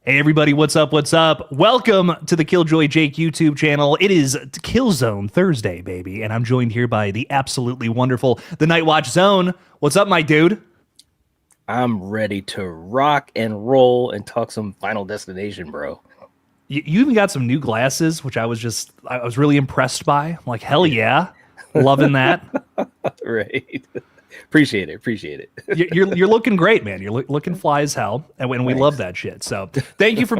Hey everybody, what's up? What's up? Welcome to the Killjoy Jake YouTube channel. It is Killzone Thursday, baby, and I'm joined here by the absolutely wonderful The Night Watch Zone. What's up, my dude? I'm ready to rock and roll and talk some Final Destination, bro. You even got some new glasses, which I was really impressed by. I'm like, hell yeah, loving that. Right. Appreciate it. Appreciate it. You're looking great, man. You're looking fly as hell, and we love Thanks. that shit. So thanks for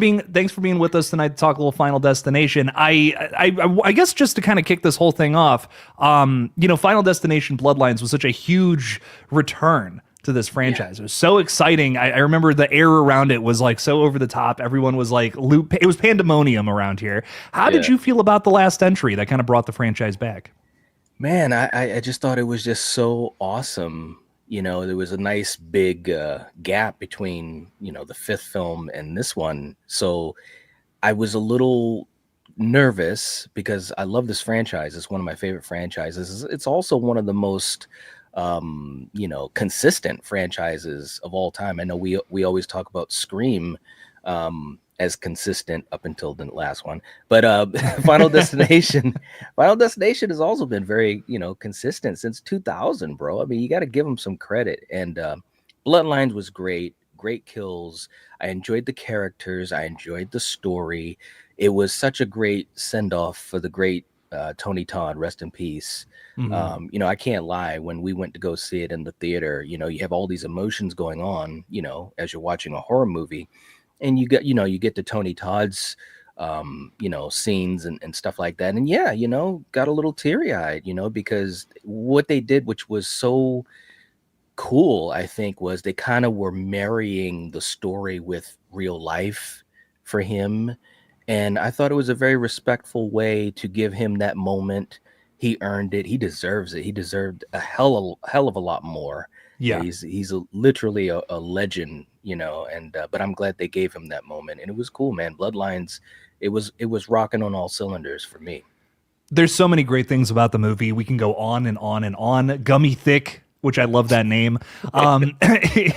being with us tonight to talk a little Final Destination. I guess just to kind of kick this whole thing off, Final Destination Bloodlines was such a huge return to this franchise. It was so exciting. I remember the air around it was like so over the top. Everyone was like it was pandemonium around here. How did Yeah. you feel about the last entry that kind of brought the franchise back? Man, I just thought it was just so awesome. There was a nice big gap between, the fifth film and this one. So I was a little nervous because I love this franchise. It's one of my favorite franchises. It's also one of the most consistent franchises of all time. I know we always talk about Scream as consistent up until the last one, but Final Destination, Final Destination has also been very consistent since 2000, bro. I mean, you got to give them some credit. And Bloodlines was great kills. I enjoyed the characters. I enjoyed the story. It was such a great send off for the great Tony Todd, rest in peace. Mhm. I can't lie. When we went to go see it in the theater, you have all these emotions going on, as you're watching a horror movie, and you get to Tony Todd's, scenes and stuff like that. And yeah, got a little teary eyed, because what they did, which was so cool, I think, was they kind of were marrying the story with real life for him. And I thought it was a very respectful way to give him that moment. He earned it. He deserves it. He deserved a hell of a lot more. Yeah. He's literally a legend, and but I'm glad they gave him that moment. And it was cool, man. Bloodlines, it was rocking on all cylinders for me. There's so many great things about the movie. We can go on and on and on. Gummy Thick, which I love that name,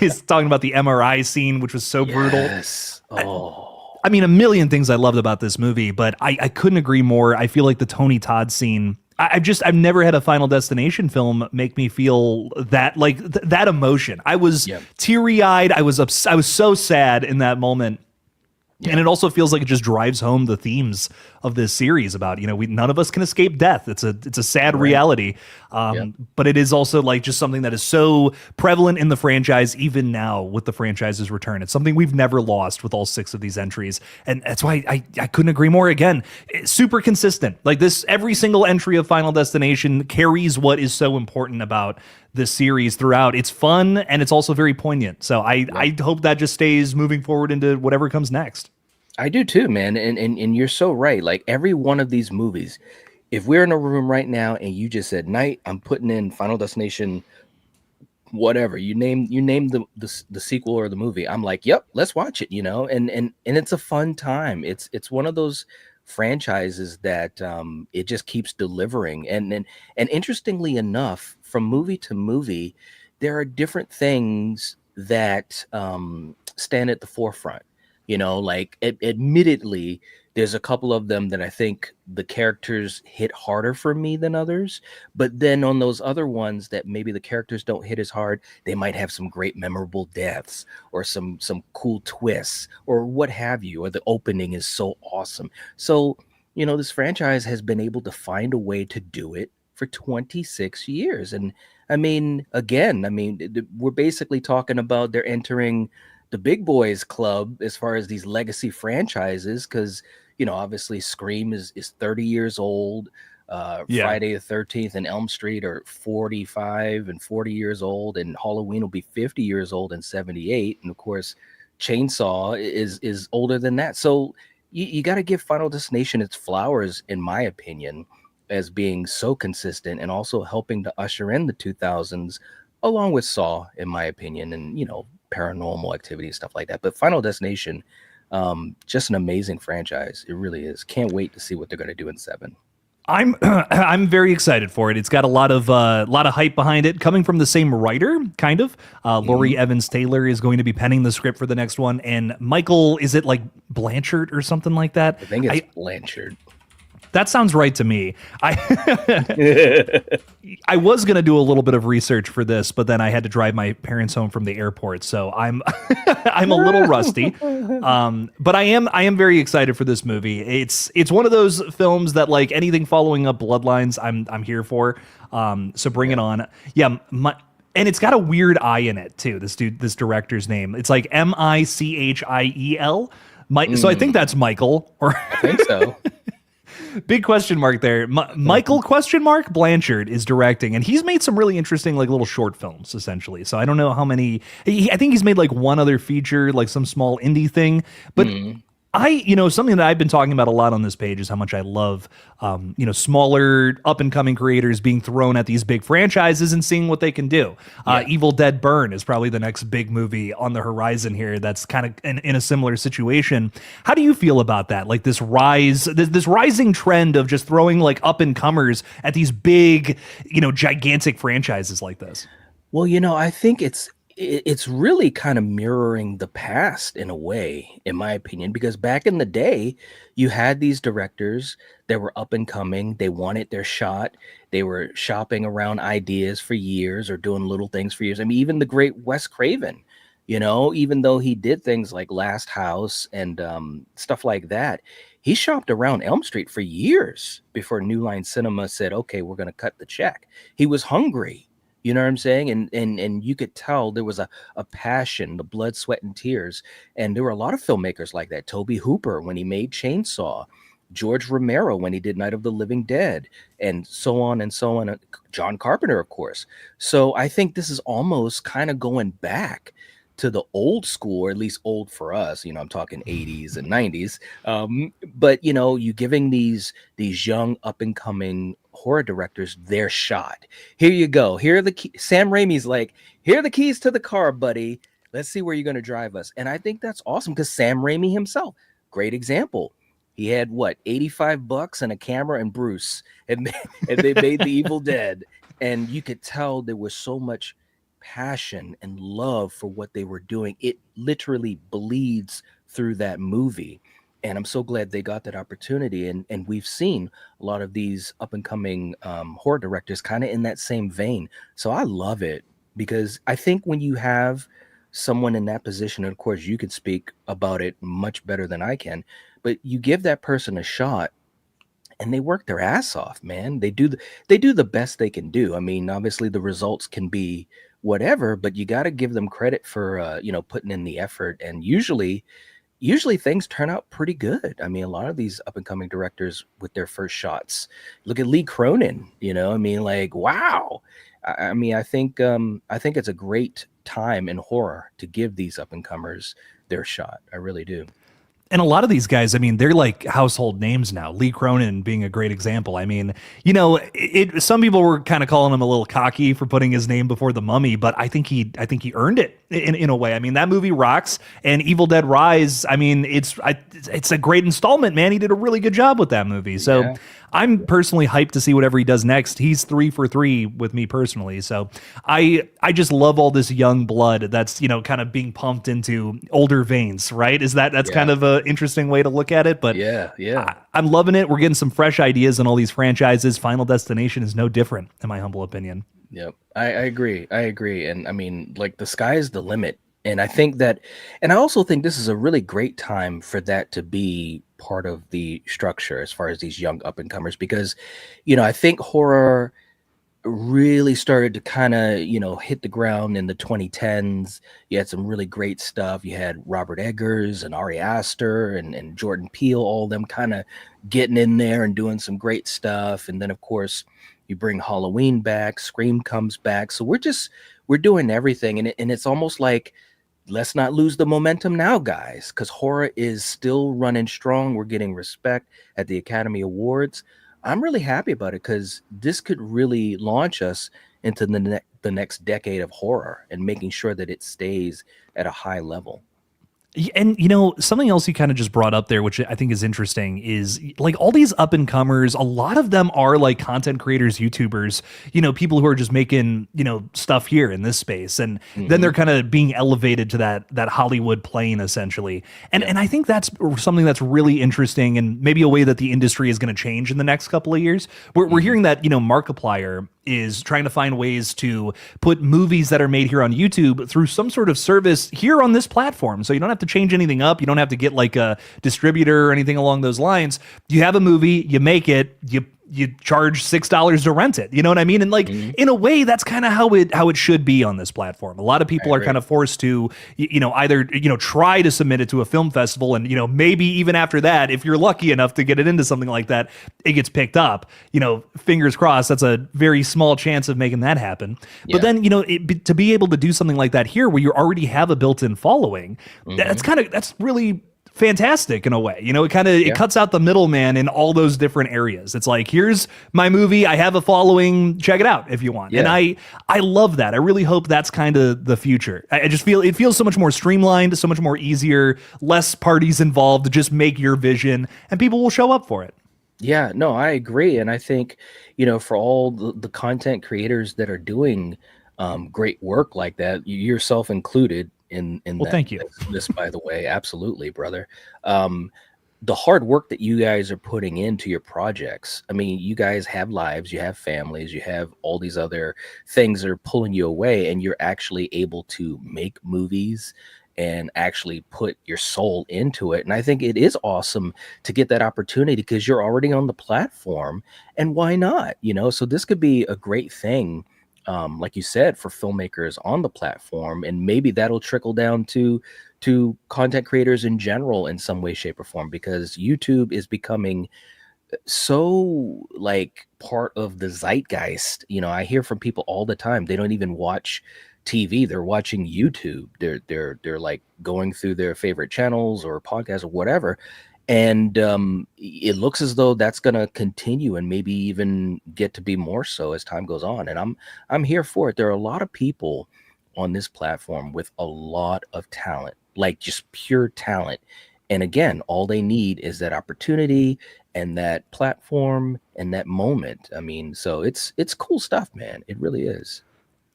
is talking about the MRI scene, which was so brutal. Yes. Oh. I mean, a million things I loved about this movie, but I couldn't agree more. I feel like the Tony Todd scene. I've never had a Final Destination film make me feel that that emotion. I was Yeah. teary eyed. I was so sad in that moment. Yeah. And it also feels like it just drives home the themes of this series about, none of us can escape death. It's a sad Right. reality. Yeah. But it is also like just something that is so prevalent in the franchise, even now with the franchise's return. It's something we've never lost with all six of these entries. And that's why I couldn't agree more. Again, it's super consistent. Like this, every single entry of Final Destination carries what is so important about this series throughout. It's fun and it's also very poignant. So I hope that just stays moving forward into whatever comes next. I do too, man. And you're so right. Like every one of these movies, if we're in a room right now and you just said, "Night, I'm putting in Final Destination, whatever," you name the sequel or the movie, I'm like, "Yep, let's watch it," and it's a fun time. It's one of those franchises that it just keeps delivering. And interestingly enough, from movie to movie, there are different things that stand at the forefront. Like admittedly, there's a couple of them that I think the characters hit harder for me than others. But then on those other ones that maybe the characters don't hit as hard, they might have some great memorable deaths or some cool twists or what have you, or the opening is so awesome. So, this franchise has been able to find a way to do it for 26 years. And I mean, again, we're basically talking about they're entering the big boys club as far as these legacy franchises, because obviously Scream is 30 years old. Yeah. Friday the 13th and Elm Street are 45 and 40 years old, and Halloween will be 50 years old and 78. And of course, Chainsaw is older than that. So you got to give Final Destination its flowers, in my opinion, as being so consistent and also helping to usher in the 2000s along with Saw, in my opinion, and Paranormal Activity, stuff like that. But Final Destination, just an amazing franchise. It really is. Can't wait to see what they're going to do in 7. I'm I'm very excited for it. It's got a lot of hype behind it, coming from the same writer, kind of. Hmm. Laurie Evans Taylor is going to be penning the script for the next one, and Michael, is it like Blanchard or something like that? I think it's I Blanchard. That sounds right to me. I was gonna do a little bit of research for this, but then I had to drive my parents home from the airport, so I'm I'm a little rusty. But I am very excited for this movie. It's one of those films that, like anything following up Bloodlines, I'm here for. So bring it on. Yeah, and it's got a weird I in it too. This director's name. It's like Michiel. So I think that's Michael, or I think so. big question mark there. Michael question mark Blanchard is directing, and he's made some really interesting like little short films essentially. So I don't know how many. I think he's made like one other feature, like some small indie thing. But something that I've been talking about a lot on this page is how much I love, smaller up and coming creators being thrown at these big franchises and seeing what they can do. Evil Dead Burn is probably the next big movie on the horizon here. That's kind of in a similar situation. How do you feel about that? Like this this rising trend of just throwing like up and comers at these big, gigantic franchises like this. Well, I think it's really kind of mirroring the past in a way, in my opinion, because back in the day, you had these directors that were up and coming. They wanted their shot. They were shopping around ideas for years or doing little things for years. I mean, even the great Wes Craven, even though he did things like Last House and stuff like that, he shopped around Elm Street for years before New Line Cinema said, okay, we're going to cut the check. He was hungry. You know what I'm saying? And you could tell there was a passion, the blood, sweat, and tears. And there were a lot of filmmakers like that. Toby Hooper when he made Chainsaw, George Romero when he did Night of the Living Dead, and so on and so on. John Carpenter, of course. So I think this is almost kind of going back to the old school, or at least old for us. I'm talking 80s and 90s. But you giving these young up and coming horror directors their shot. Here you go. Here are the key. Sam Raimi's like, here are the keys to the car, buddy. Let's see where you're going to drive us. And I think that's awesome because Sam Raimi himself, great example. He had what, $85 and a camera and Bruce, and they made the Evil Dead. And you could tell there was so much passion and love for what they were doing. It literally bleeds through that movie. And I'm so glad they got that opportunity. And we've seen a lot of these up and coming horror directors kind of in that same vein. So I love it because I think when you have someone in that position, and of course you could speak about it much better than I can, but you give that person a shot and they work their ass off, man. They do the best they can do. I mean, obviously the results can be whatever, but you got to give them credit for putting in the effort. And usually things turn out pretty good. I mean, a lot of these up and coming directors with their first shots. Look at Lee Cronin, I mean, like, wow. I mean, I think it's a great time in horror to give these up and comers their shot. I really do. And a lot of these guys, I mean, they're like household names now. Lee Cronin being a great example. I mean, some people were kind of calling him a little cocky for putting his name before The Mummy, but I think he earned it in a way. I mean, that movie rocks, and Evil Dead Rise. I mean, it's a great installment, man. He did a really good job with that movie. So Yeah. I'm personally hyped to see whatever he does next. He's 3 for 3 with me personally. So I just love all this young blood that's, kind of being pumped into older veins, right? That's kind Yeah. of a interesting way to look at it, but Yeah. Yeah. I'm loving it. We're getting some fresh ideas in all these franchises. Final Destination is no different, in my humble opinion. Yep. I agree. I agree. And I mean, like the sky is the limit. And I think that, and I also think this is a really great time for that to be part of the structure as far as these young up and comers, because, I think horror really started to kind of, hit the ground in the 2010s. You had some really great stuff. You had Robert Eggers and Ari Aster and Jordan Peele, all of them kind of getting in there and doing some great stuff. And then, of course, you bring Halloween back, Scream comes back. So we're doing everything. And it's almost like, let's not lose the momentum now, guys, because horror is still running strong. We're getting respect at the Academy Awards. I'm really happy about it because this could really launch us into the next decade of horror and making sure that it stays at a high level. And something else you kind of just brought up there, which I think is interesting, is like all these up and comers, a lot of them are like content creators, YouTubers, people who are just making, stuff here in this space. And then they're kind of being elevated to that Hollywood plane essentially. And I think that's something that's really interesting and maybe a way that the industry is going to change in the next couple of years. We're hearing that, Markiplier is trying to find ways to put movies that are made here on YouTube through some sort of service here on this platform. So you don't have to change anything up. You don't have to get like a distributor or anything along those lines. You have a movie, you make it, you charge $6 to rent it. You know what I mean? And like in a way, that's kind of how it should be on this platform. A lot of people are kind of forced to either try to submit it to a film festival, and maybe even after that, if you're lucky enough to get it into something like that, it gets picked up. Fingers crossed. That's a very small chance of making that happen. But then to be able to do something like that here, where you already have a built-in following, that's really fantastic in a way. It cuts out the middleman in all those different areas. It's like, here's my movie, I have a following, check it out if you want. And I love that. I really hope that's kind of the future. I just feel it feels so much more streamlined, so much more easier, less parties involved. Just make your vision and people will show up for it. Yeah, no, I agree. And I think, for all the content creators that are doing great work like that, yourself included, thank you. This, by the way, absolutely, brother. The hard work that you guys are putting into your projects. I mean, you guys have lives, you have families, you have all these other things that are pulling you away, and you're actually able to make movies and actually put your soul into it. And I think it is awesome to get that opportunity because you're already on the platform, and why not? So this could be a great thing. Like you said, for filmmakers on the platform, and maybe that'll trickle down to content creators in general in some way, shape, or form, because YouTube is becoming so like part of the zeitgeist. I hear from people all the time, they don't even watch TV, they're watching YouTube. They're like going through their favorite channels or podcasts or whatever. And it looks as though that's going to continue and maybe even get to be more so as time goes on. And I'm here for it. There are a lot of people on this platform with a lot of talent, like just pure talent. And again, all they need is that opportunity and that platform and that moment. I mean, so it's cool stuff, man. It really is.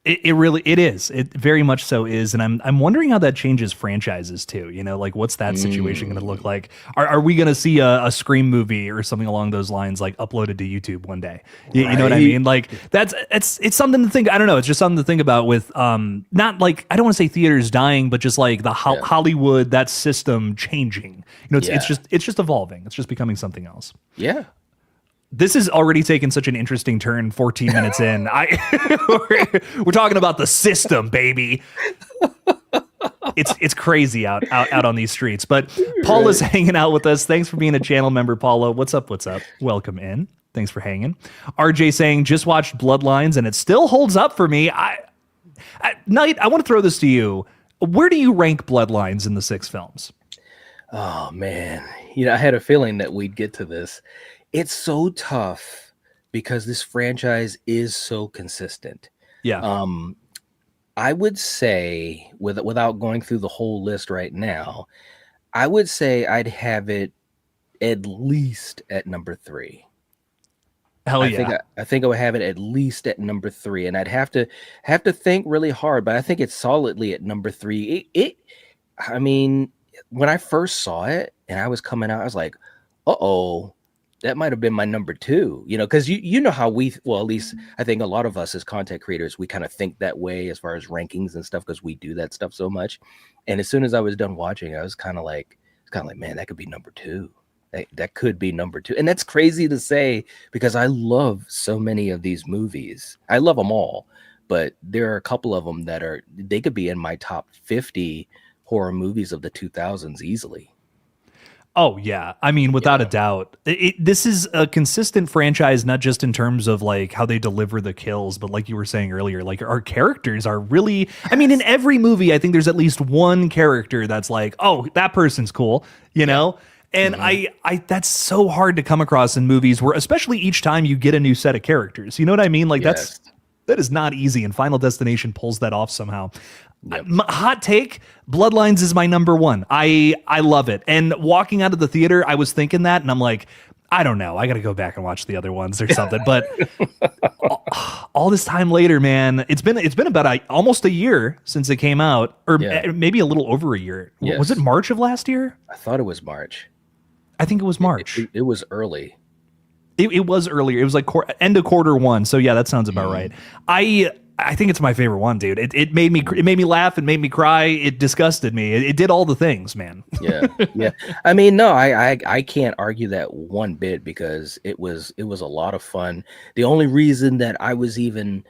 It is. It very much so is. And I'm wondering how that changes franchises too. Like what's that situation going to look like? Are we going to see a Scream movie or something along those lines, like uploaded to YouTube one day? You know what I mean? Like it's something to think. I don't know. It's just something to think about with, not like, I don't want to say theaters dying, but just like the Hollywood, that system changing, it's just evolving. It's just becoming something else. Yeah. This has already taken such an interesting turn 14 minutes in. We're talking about the system, baby. It's crazy out on these streets. But Paula's hanging out with us. Thanks for being a channel member, Paula. What's up? Welcome in. Thanks for hanging. RJ saying, just watched Bloodlines and it still holds up for me. Knight, I want to throw this to you. Where do you rank Bloodlines in the 6 films? Oh, man. I had a feeling that we'd get to this. It's so tough because this franchise is so consistent. Yeah. I would say, without going through the whole list right now, I would say I'd have it at least at number 3. Hell yeah. I think I would have it at least at number 3, and I'd have to think really hard, but I think it's solidly at number 3. I mean, when I first saw it and I was coming out, I was like, uh-oh. That might have been my number 2, because you know how at least I think a lot of us as content creators, we kind of think that way as far as rankings and stuff, because we do that stuff so much. And as soon as I was done watching, I was kind of like, man, that could be number 2. That could be number 2. And that's crazy to say because I love so many of these movies. I love them all, but there are a couple of them they could be in my top 50 horror movies of the 2000s easily. Oh, yeah. I mean, without a doubt, this is a consistent franchise, not just in terms of like how they deliver the kills, but like you were saying earlier, like our characters are really, I mean, in every movie, I think there's at least one character that's like, oh, that person's cool, know? And I that's so hard to come across in movies where, especially each time you get a new set of characters, you know what I mean? Like that is not easy. And Final Destination pulls that off somehow. Yep. Hot take, Bloodlines is my number one. I love it. And walking out of the theater, I was thinking that, and I'm like, I don't know. I got to go back and watch the other ones or something. But all this time later, man, it's been about almost a year since it came out, or Yeah. maybe a little over a year. Was it Yes. March of last year? I thought it was March. I think it was March. It was early. It was earlier. It was like end of quarter one. So yeah, that sounds about right. I think it's my favorite one, dude. It made me laugh. It made me cry. It disgusted me. It did all the things, man. Yeah, yeah. I mean, no, I can't argue that one bit because it was a lot of fun. The only reason that I was even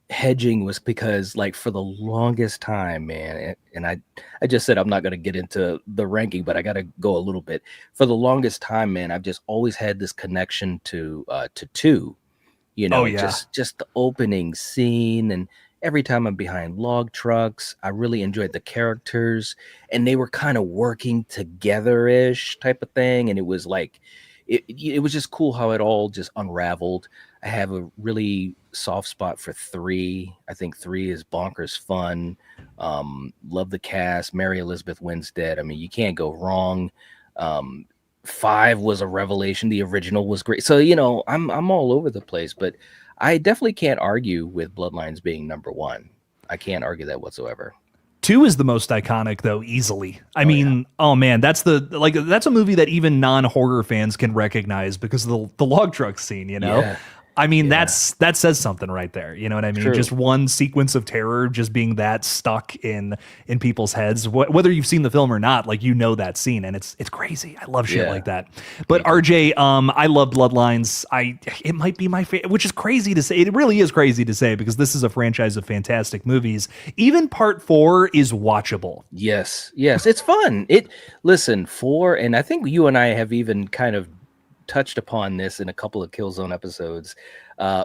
hedging was because, like, for the longest time, man, and I just said I'm not going to get into the ranking, but I got to go a little bit. For the longest time, man, I've just always had this connection to two. You know, Oh, yeah. just the opening scene, and every time I'm behind log trucks, I really enjoyed the characters, and they were kind of working together-ish type of thing, and it was like it was just cool how it all just unraveled. I have a really soft spot for 3. I think 3 is bonkers fun. Love the cast. Mary Elizabeth Winstead. I mean, you can't go wrong. 5 was a revelation. The original was great. So, you know, I'm all over the place, but I definitely can't argue with Bloodlines being number 1. I can't argue that whatsoever. 2 is the most iconic, though, easily. I mean, oh man, that's a movie that even non-horror fans can recognize because of the log truck scene, you know? Yeah. I mean, that says something right there. You know what I mean? True. Just one sequence of terror just being that stuck in people's heads, whether you've seen the film or not, like, you know that scene, and it's crazy. I love shit like that. But RJ, I love Bloodlines. It might be my favorite, which is crazy to say. It really is crazy to say because this is a franchise of fantastic movies. Even part 4 is watchable. Yes, it's fun. Listen, 4, and I think you and I have even kind of touched upon this in a couple of Killzone episodes.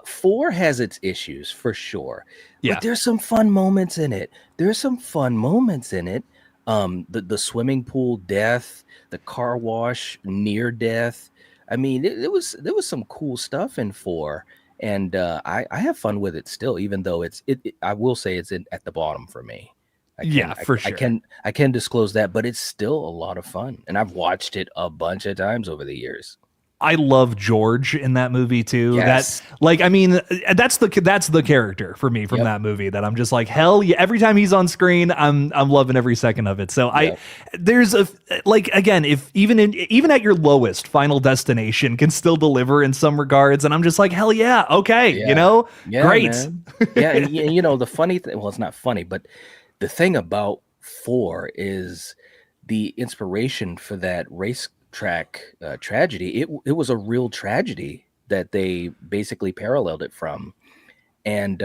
4 has its issues for sure, but there's some fun moments in it. The swimming pool death, the car wash near death. I mean, there was some cool stuff in 4, and I have fun with it still, even though I will say it's at the bottom for me. For sure. I can disclose that, but it's still a lot of fun, and I've watched it a bunch of times over the years. I love George in that movie too. Yes. That's the character for me from that movie that I'm just like, hell yeah. Every time he's on screen, I'm loving every second of it. So there's again, if even at your lowest, Final Destination can still deliver in some regards. And I'm just like, hell yeah. Okay. Yeah. You know, great. Man. Yeah. And, you know, the funny thing, well, it's not funny, but the thing about 4 is the inspiration for that racetrack tragedy. It was a real tragedy that they basically paralleled it from. And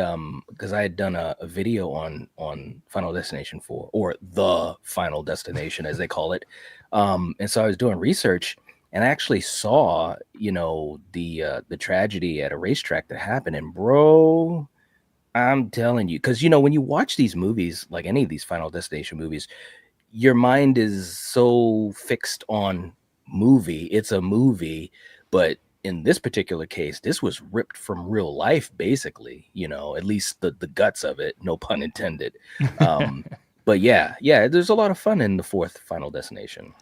because I had done a video on Final Destination 4, or the Final Destination as they call it. And so I was doing research, and I actually saw, you know, the tragedy at a racetrack that happened. And bro, I'm telling you, because, you know, when you watch these movies, like any of these Final Destination movies, your mind is so fixed on movie. It's a movie, but in this particular case, this was ripped from real life, basically, you know, at least the guts of it, no pun intended. But yeah, there's a lot of fun in the 4th Final Destination.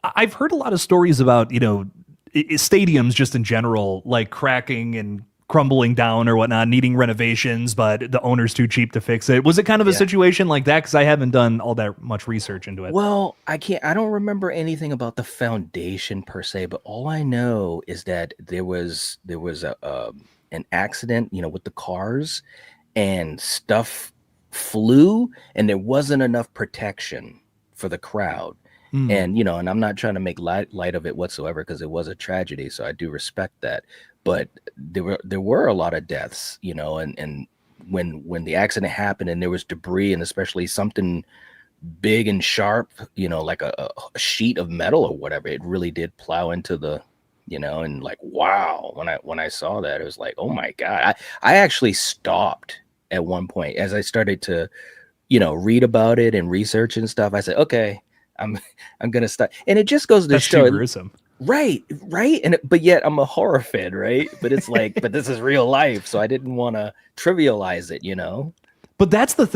I've heard a lot of stories about, you know, stadiums just in general, like cracking and crumbling down or whatnot, needing renovations, but the owner's too cheap to fix it. Was it kind of a situation like that? Because I haven't done all that much research into it. Well, I don't remember anything about the foundation per se, but all I know is that there was an accident, you know, with the cars, and stuff flew, and there wasn't enough protection for the crowd. And, you know, and I'm not trying to make light of it whatsoever, because it was a tragedy, so I do respect that. But there were a lot of deaths, you know, and when the accident happened and there was debris, and especially something big and sharp, you know, like a sheet of metal or whatever, it really did plow into the, you know, and like, wow, when I saw that, it was like, oh my God. I actually stopped at one point as I started to, you know, read about it and research and stuff. I said, okay, I'm gonna stop. And it just goes to show, too gruesome. Right. But yet I'm a horror fan, right? But it's like, but this is real life, so I didn't want to trivialize it, you know. But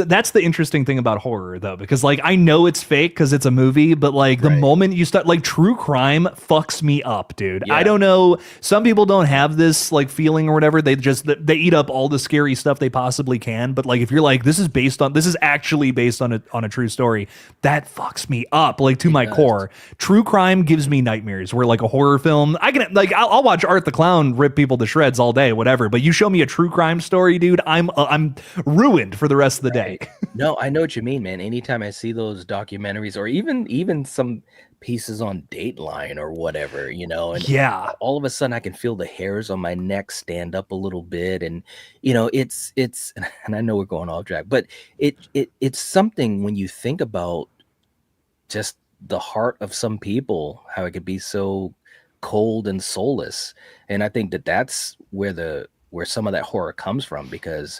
that's the interesting thing about horror though, because like I know it's fake because it's a movie, but like the Right. moment you start, like true crime fucks me up, dude. I Yeah. don't know. Some people don't have this like feeling or whatever. They eat up all the scary stuff they possibly can. But like if you're like this is actually based on a true story, that fucks me up like to It my does. core. True crime gives me nightmares. Where like a horror film, I can like I'll watch Art the Clown rip people to shreds all day, whatever. But you show me a true crime story, dude, I'm ruined for the rest of the day. Right. No, I know what you mean, man. Anytime I see those documentaries or even some pieces on Dateline or whatever, and Yeah. all of a sudden I can feel the hairs on my neck stand up a little bit. And it's and I know we're going off track, but it's something when you think about just the heart of some people, how it could be so cold and soulless. And I think that that's where some of that horror comes from, because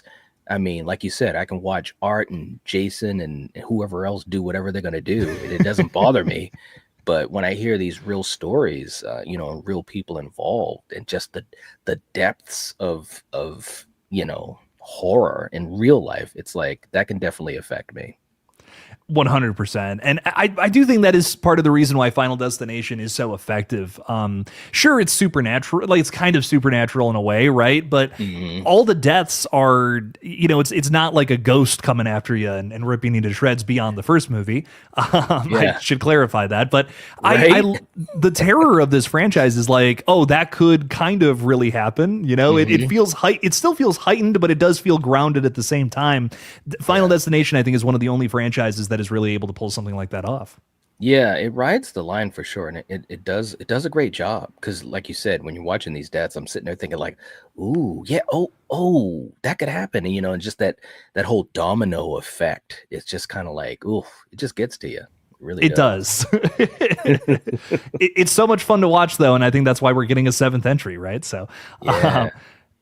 I mean, like you said, I can watch Art and Jason and whoever else do whatever they're going to do, and it doesn't bother me. But when I hear these real stories, and real people involved, and just the depths of horror in real life, it's like that can definitely affect me. 100%. And I do think that is part of the reason why Final Destination is so effective. Sure, it's supernatural, like it's kind of supernatural in a way, right? But Hmm. all the deaths are, it's not like a ghost coming after you and ripping you to shreds beyond the first movie. I Yeah. should clarify that. But Right. the terror of this franchise is like, oh, that could kind of really happen. It Hmm. feels it still feels heightened, but it does feel grounded at the same time. Final Yeah. Destination, I think, is one of the only franchises that is really able to pull something like that off. Yeah, it rides the line for sure, and it does a great job. Because, like you said, when you're watching these deaths, I'm sitting there thinking like, "Ooh, yeah, oh, that could happen," and just that whole domino effect. It's just kind of like, ooh, it just gets to you. It really It does. does. It's so much fun to watch, though, and I think that's why we're getting a seventh entry, right? So, Yeah.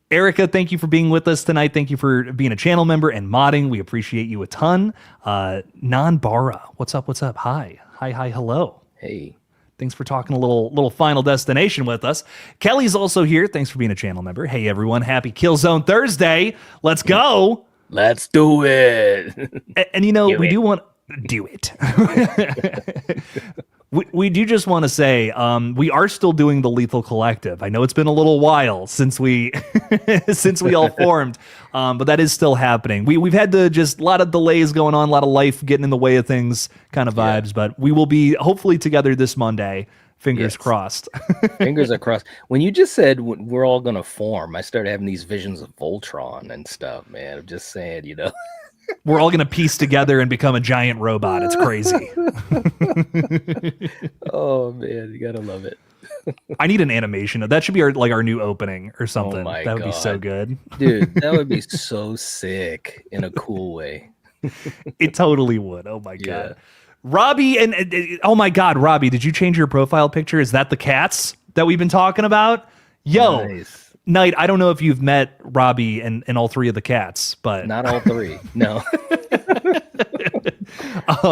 Erica, thank you for being with us tonight. Thank you for being a channel member and modding. We appreciate you a ton. Non-Bara, what's up? What's up? Hi, hello. Hey. Thanks for talking a little Final Destination with us. Kelly's also here. Thanks for being a channel member. Hey everyone, happy Killzone Thursday. Let's go. Let's do it. And Do we it. do want do it. We do just want to say we are still doing the Lethal Collective. I know it's been a little while since we since we all formed, but that is still happening. We've had just a lot of delays going on, a lot of life getting in the way of things, kind of Yeah. vibes. But we will be hopefully together this Monday. Fingers Yes. crossed. Fingers are crossed. When you just said we're all gonna form, I started having these visions of Voltron and stuff, man. I'm just saying. We're all gonna piece together and become a giant robot. It's crazy. Oh man, you gotta love it. I need an animation. That should be our new opening or something. My That would be so God. good. Dude, that would be so sick in a cool way. It totally would. Oh my Yeah. god. Robbie oh my god, Robbie, did you change your profile picture? Is that the cats that we've been talking about? Yo, Nice. Knight, I don't know if you've met Robbie and all three of the cats, but Not all three. No.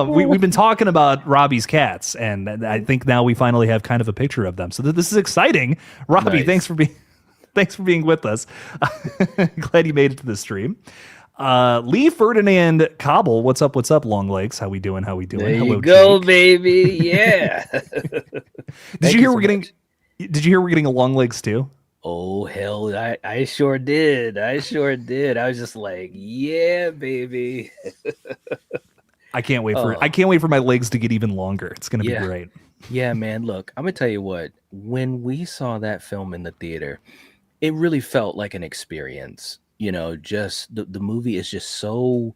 we've been talking about Robbie's cats, and I think now we finally have kind of a picture of them. So this is exciting. Robbie, Nice. thanks for being with us. Glad you made it to the stream. Lee Ferdinand Cobble, what's up? What's up, long legs? How we doing? There Hello, you go, Jake. baby. Yeah. Did you hear we're getting? Did you hear we're getting a long legs too? Oh hell, I sure did. I sure did. I was just like, yeah, baby. I can't wait Oh, for my legs to get even longer. It's gonna be yeah. great. Yeah, man. Look, I'm gonna tell you what. When we saw that film in the theater, it really felt like an experience. Just the movie is just so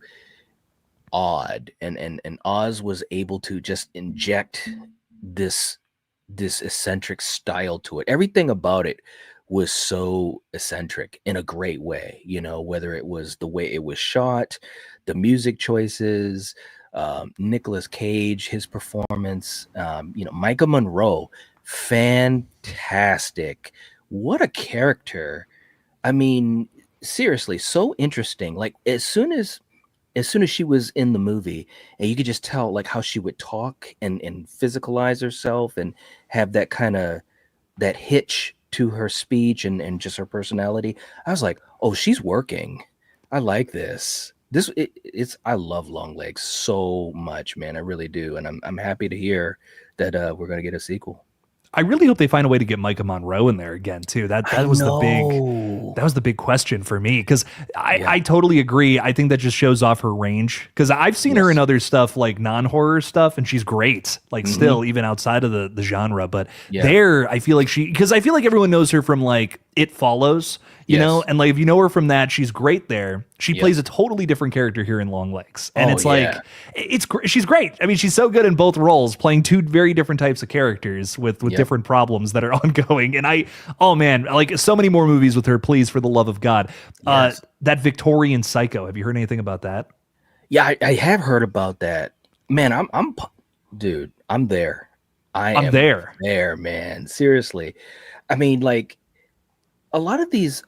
odd, and Oz was able to just inject this eccentric style to it. Everything about it was so eccentric in a great way, whether it was the way it was shot, the music choices, Nicolas Cage, his performance, Micah Monroe, fantastic. What a character. I mean, seriously, so interesting. Like as soon as she was in the movie, and you could just tell like how she would talk and physicalize herself and have that kind of that hitch to her speech and just her personality. I was like, oh, she's working. I like this. It's I love Long Legs so much, man. I really do, and I'm happy to hear that we're gonna get a sequel. I really hope they find a way to get Micah Monroe in there again too. I know. That was the big question for me because Yeah. I totally agree. I think that just shows off her range because I've seen her in Yes. other stuff like non-horror stuff and she's great, like Hmm. still even outside of the genre. But Yeah. there, I feel like because I feel like everyone knows her from like It Follows, you know, Yes. and like if you know her from that, she's great there. She Yep. plays a totally different character here in Long Legs, and Oh it's like yeah. she's great. I mean, she's so good in both roles, playing two very different types of characters with Yep. different problems that are ongoing. And oh man, like so many more movies with her. Please, for the love of God, Yes. that Victorian Psycho. Have you heard anything about that? Yeah, I have heard about that. Man, dude, I'm there. I I'm am there. there, man. Seriously. I mean, like a lot of these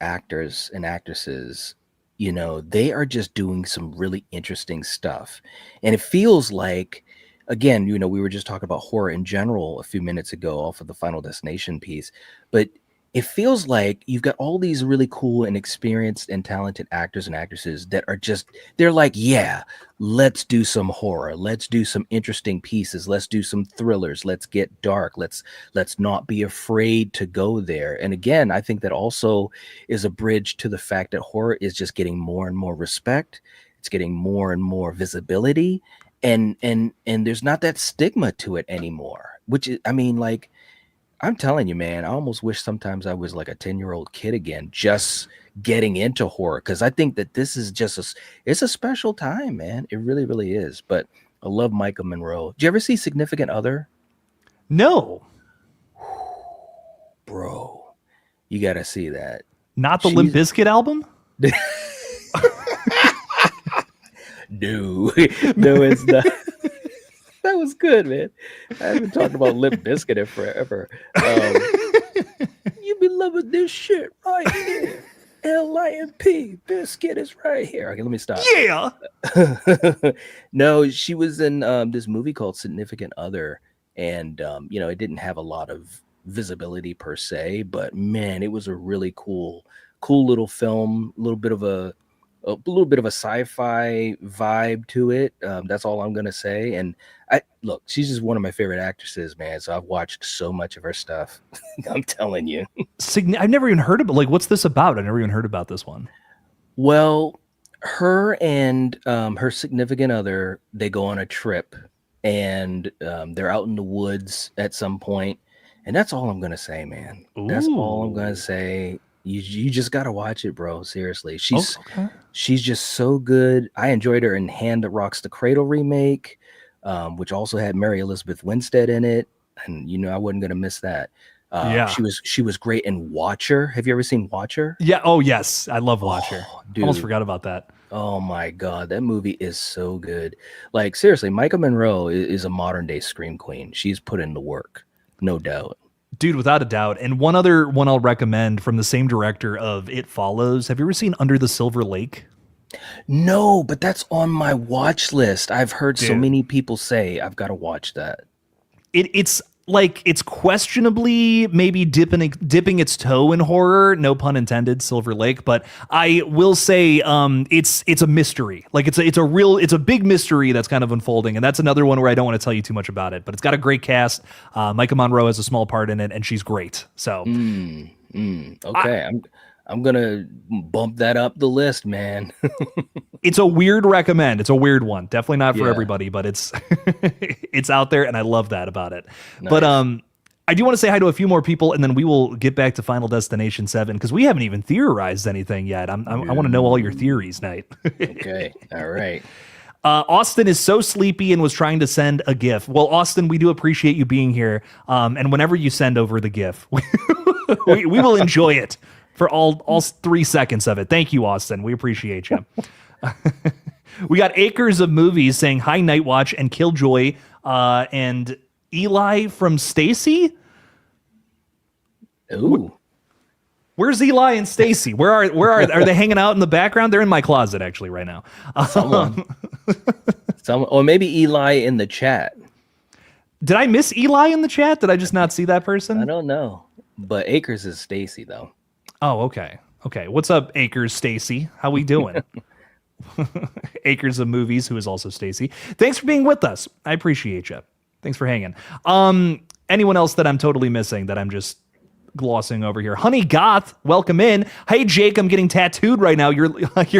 actors and actresses, they are just doing some really interesting stuff. And it feels like, again, we were just talking about horror in general a few minutes ago off of the Final Destination piece, but it feels like you've got all these really cool and experienced and talented actors and actresses that are they're like, yeah, let's do some horror, let's do some interesting pieces, let's do some thrillers, let's get dark, let's not be afraid to go there. And again, I think that also is a bridge to the fact that horror is just getting more and more respect, it's getting more and more visibility, and there's not that stigma to it anymore, which is, I mean, like, I'm telling you, man, I almost wish sometimes I was like a 10-year-old kid again, just getting into horror. Cause I think that this is it's a special time, man. It really, really is. But I love Micah Monroe. Did you ever see Significant Other? No, Bro, you got to see that. not the Limp She's, Bizkit album. no, no, it's not. That was good, man. I haven't talked about Limp Bizkit in forever. You be loving this shit right here. LIMP Biscuit is right here. Okay, let me stop. Yeah. No, she was in this movie called Significant Other, and it didn't have a lot of visibility per se, but man, it was a really cool little film. A little bit of a sci-fi vibe to it. That's all I'm gonna say. And she's just one of my favorite actresses, man. So I've watched so much of her stuff. I'm telling you. I've never even heard of it. Like, what's this about? I never even heard about this one. Well, her and her significant other, they go on a trip, and they're out in the woods at some point, and that's all I'm gonna say, man. That's all I'm gonna Ooh. say. You just gotta watch it, bro. Seriously, Oh, okay. she's just so good. I enjoyed her in Hand That Rocks the Cradle remake, which also had Mary Elizabeth Winstead in it, and I wasn't gonna miss that. Yeah. She was great in Watcher. Have you ever seen Watcher? Yeah. Oh, yes. I love Watcher. Oh, Almost dude. forgot about that. Oh my God, that movie is so good. Like, seriously, Micah Monroe is a modern day scream queen. She's put in the work, no doubt. Dude, without a doubt. And one other one I'll recommend from the same director of It Follows. Have you ever seen Under the Silver Lake? No, but that's on my watch list. I've heard so Dude. many people say I've got to watch that. It's like it's questionably maybe dipping its toe in horror, no pun intended, Silver Lake, but I will say it's a mystery. Like it's a big mystery that's kind of unfolding, and that's another one where I don't want to tell you too much about it, but it's got a great cast. Micah Monroe has a small part in it, and she's great. So Okay, I'm gonna bump that up the list, man. it's a weird recommend. It's a weird one. Definitely not for Yeah, everybody, but it's it's out there, and I love that about it. But nice. I do want to say hi to a few more people, and then we will get back to Final Destination 7 because we haven't even theorized anything yet. I want to know all your theories, Knight. Okay, all right. Austin is so sleepy and was trying to send a GIF. Well, Austin, we do appreciate you being here, and whenever you send over the GIF, we will enjoy it for all 3 seconds of it. Thank you, Austin. We appreciate you. We got Acres of Movies saying hi, Nightwatch and Killjoy, and Eli from Stacy. Ooh, Where's Eli and Stacy? Where are they hanging out in the background? They're in my closet actually right now. someone, or maybe Eli in the chat. Did I miss Eli in the chat? Did I just not see that I person? don't know, but Acres is Stacy though. Oh, okay. Okay. What's up, Acres Stacy? How we doing? Acres of Movies, who is also Stacy. Thanks for being with us. I appreciate you. Thanks for hanging. Anyone else that I'm totally missing that I'm just glossing over here? Honey Goth, welcome in. Hey Jake, I'm getting tattooed right now. Your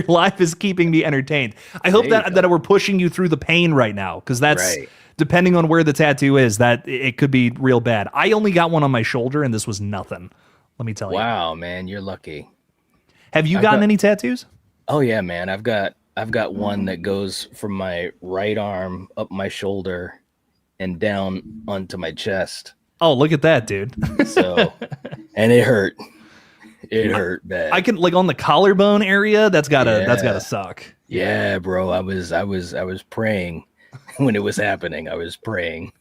life is keeping me entertained. I hope that we're pushing you through the pain right now, because that's Right. depending on where the tattoo is, that it could be real bad. I only got one on my shoulder, and this was nothing. Let me tell you. Wow, man, you're lucky. Have you gotten any tattoos? Oh yeah, man. I've got one that goes from my right arm up my shoulder and down onto my chest. Oh, look at that, dude. So, and it hurt. It hurt bad. I can, like, on the collarbone area, that's gotta suck. Yeah, bro. I was praying when it was happening. I was praying.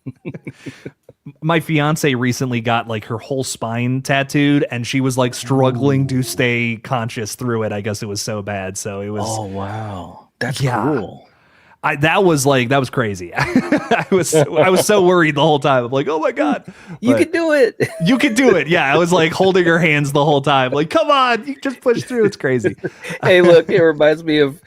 My fiance recently got like her whole spine tattooed, and she was like struggling to stay conscious through it. I guess it was so bad. So it was. Oh wow, that's cool. That was crazy. I was so worried the whole time. I'm like, oh my God, you could do it. You could do it. Yeah, I was like holding her hands the whole time. Like, come on, you just push through. It's crazy. Hey, look, it reminds me of.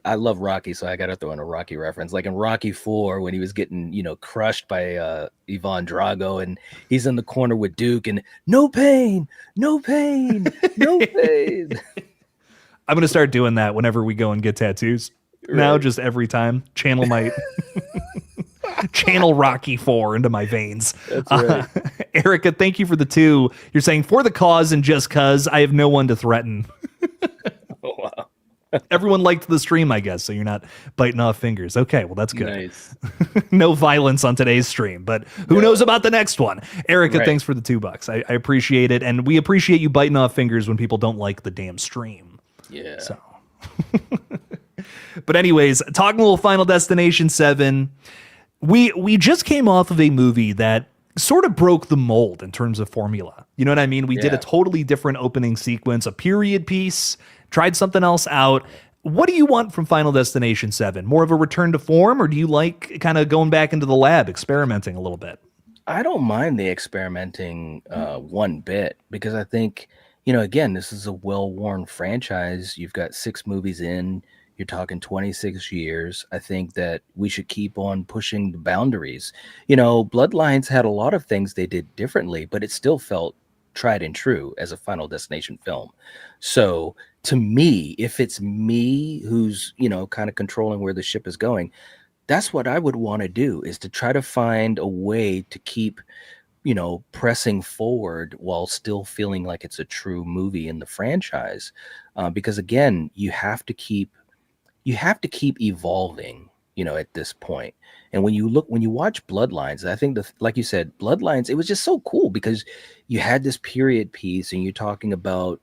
I love Rocky, so I got to throw in a Rocky reference. Like in Rocky 4, when he was getting, crushed by Ivan Drago, and he's in the corner with Duke, and no pain, no pain, no pain. I'm gonna start doing that whenever we go and get tattoos. Right. Now, just every time, channel Rocky 4 into my veins. That's right. Erica, thank you for the 2. You're saying for the cause and just cause I have no one to threaten. Oh, wow. Everyone liked the stream, I guess, so you're not biting off fingers. Okay, well, that's good. Nice. No violence on today's stream, but who knows about the next one? Erica, thanks for the $2. I appreciate it, and we appreciate you biting off fingers when people don't like the damn stream. Yeah. So. But anyways, talking a little Final Destination 7, we just came off of a movie that sort of broke the mold in terms of formula. You know what I mean? We did a totally different opening sequence, a period piece, tried something else out. What do you want from Final Destination 7? More of a return to form, or do you like kind of going back into the lab, experimenting a little bit? I don't mind the experimenting one bit, because I think, again, this is a well-worn franchise. You've got 6 movies in. You're talking 26 years. I think that we should keep on pushing the boundaries. Bloodlines had a lot of things they did differently, but it still felt tried and true as a Final Destination film. So to me, if it's me who's, kind of controlling where the ship is going, that's what I would want to do, is to try to find a way to keep, pressing forward while still feeling like it's a true movie in the franchise. Because again, you have to keep evolving, at this point. And when you watch Bloodlines, I think like you said, Bloodlines, it was just so cool because you had this period piece, and you're talking about,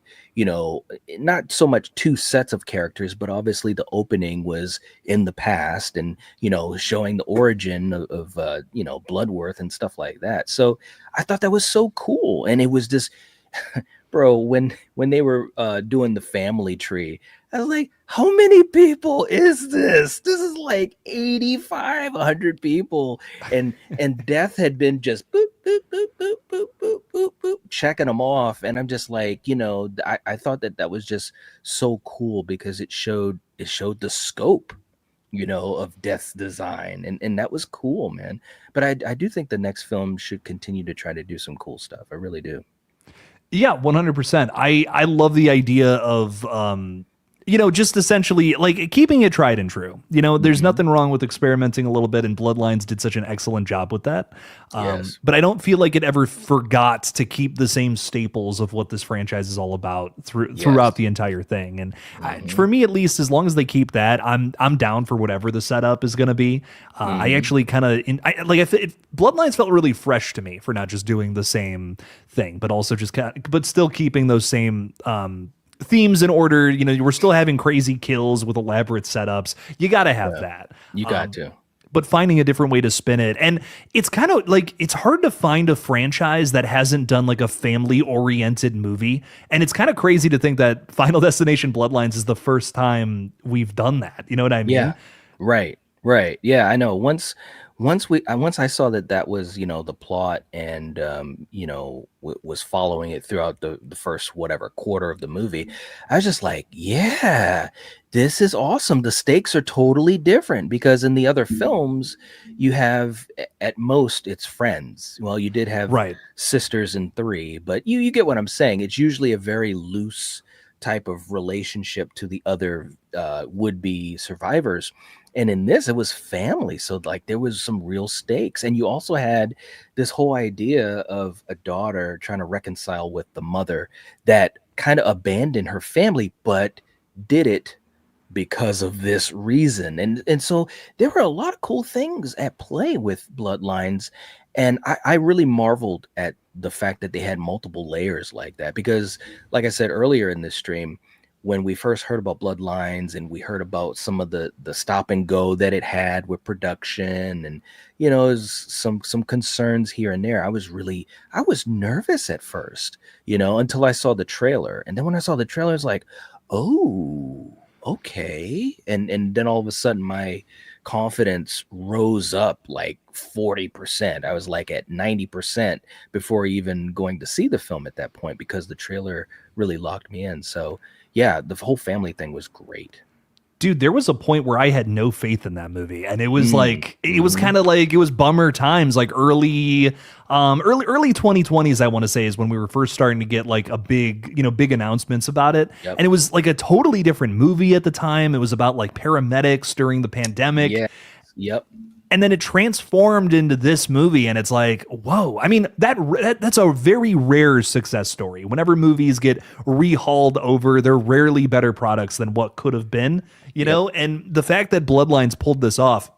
not so much 2 sets of characters, but obviously the opening was in the past, and, showing the origin of Bloodworth and stuff like that. So I thought that was so cool. And it was just, bro, when they were doing the family tree, I was like, how many people is this? This is like 100 people. And Death had been just boop, boop, boop, boop, boop, boop, boop, boop, checking them off. And I'm just like, I thought that was just so cool, because it showed the scope, of Death's design. And that was cool, man. But I do think the next film should continue to try to do some cool stuff. I really do. Yeah, 100%. I love the idea of, just essentially like keeping it tried and true. There's nothing wrong with experimenting a little bit, and Bloodlines did such an excellent job with that. Yes. But I don't feel like it ever forgot to keep the same staples of what this franchise is all about throughout the entire thing. And for me, at least, as long as they keep that, I'm down for whatever the setup is going to be. I actually kind of Bloodlines felt really fresh to me for not just doing the same thing, but also just but still keeping those same themes in order. We're still having crazy kills with elaborate setups. You got to have that. You got to. But finding a different way to spin it. And it's kind of like, it's hard to find a franchise that hasn't done like a family oriented movie. And it's kind of crazy to think that Final Destination Bloodlines is the first time we've done that. You know what I mean? Yeah. Right. Yeah, I know. Once once I saw that that was, the plot, and was following it throughout the first whatever quarter of the movie, I was just like, yeah, this is awesome. The stakes are totally different, because in the other films you have, at most, it's friends. Well, you did have Right. sisters in 3, but you get what I'm saying. It's usually a very loose type of relationship to the other would-be survivors, and in this it was family, so like there was some real stakes. And you also had this whole idea of a daughter trying to reconcile with the mother that kind of abandoned her family, but did it because of this reason. And so there were a lot of cool things at play with Bloodlines. And I really marveled at the fact that they had multiple layers like that, because like I said earlier in this stream, when we first heard about Bloodlines and we heard about some of the stop and go that it had with production, and there's some concerns here and there, I was nervous at first, until I saw the trailer. And then when I saw the trailer, it's like, oh, okay. And then all of a sudden my confidence rose up like 40%. I was like at 90% before even going to see the film at that point, because the trailer really locked me in. So yeah, the whole family thing was great. Dude, there was a point where I had no faith in that movie, and it was it was Mhm. kind of like, it was bummer times, like early 2020s, I want to say, is when we were first starting to get like a big announcements about it. Yep. And it was like a totally different movie at the time. It was about like paramedics during the pandemic. Yeah. Yep. And then it transformed into this movie, and it's like, whoa. I mean, that's a very rare success story. Whenever movies get rehauled over, they're rarely better products than what could have been, you know? And the fact that Bloodlines pulled this off,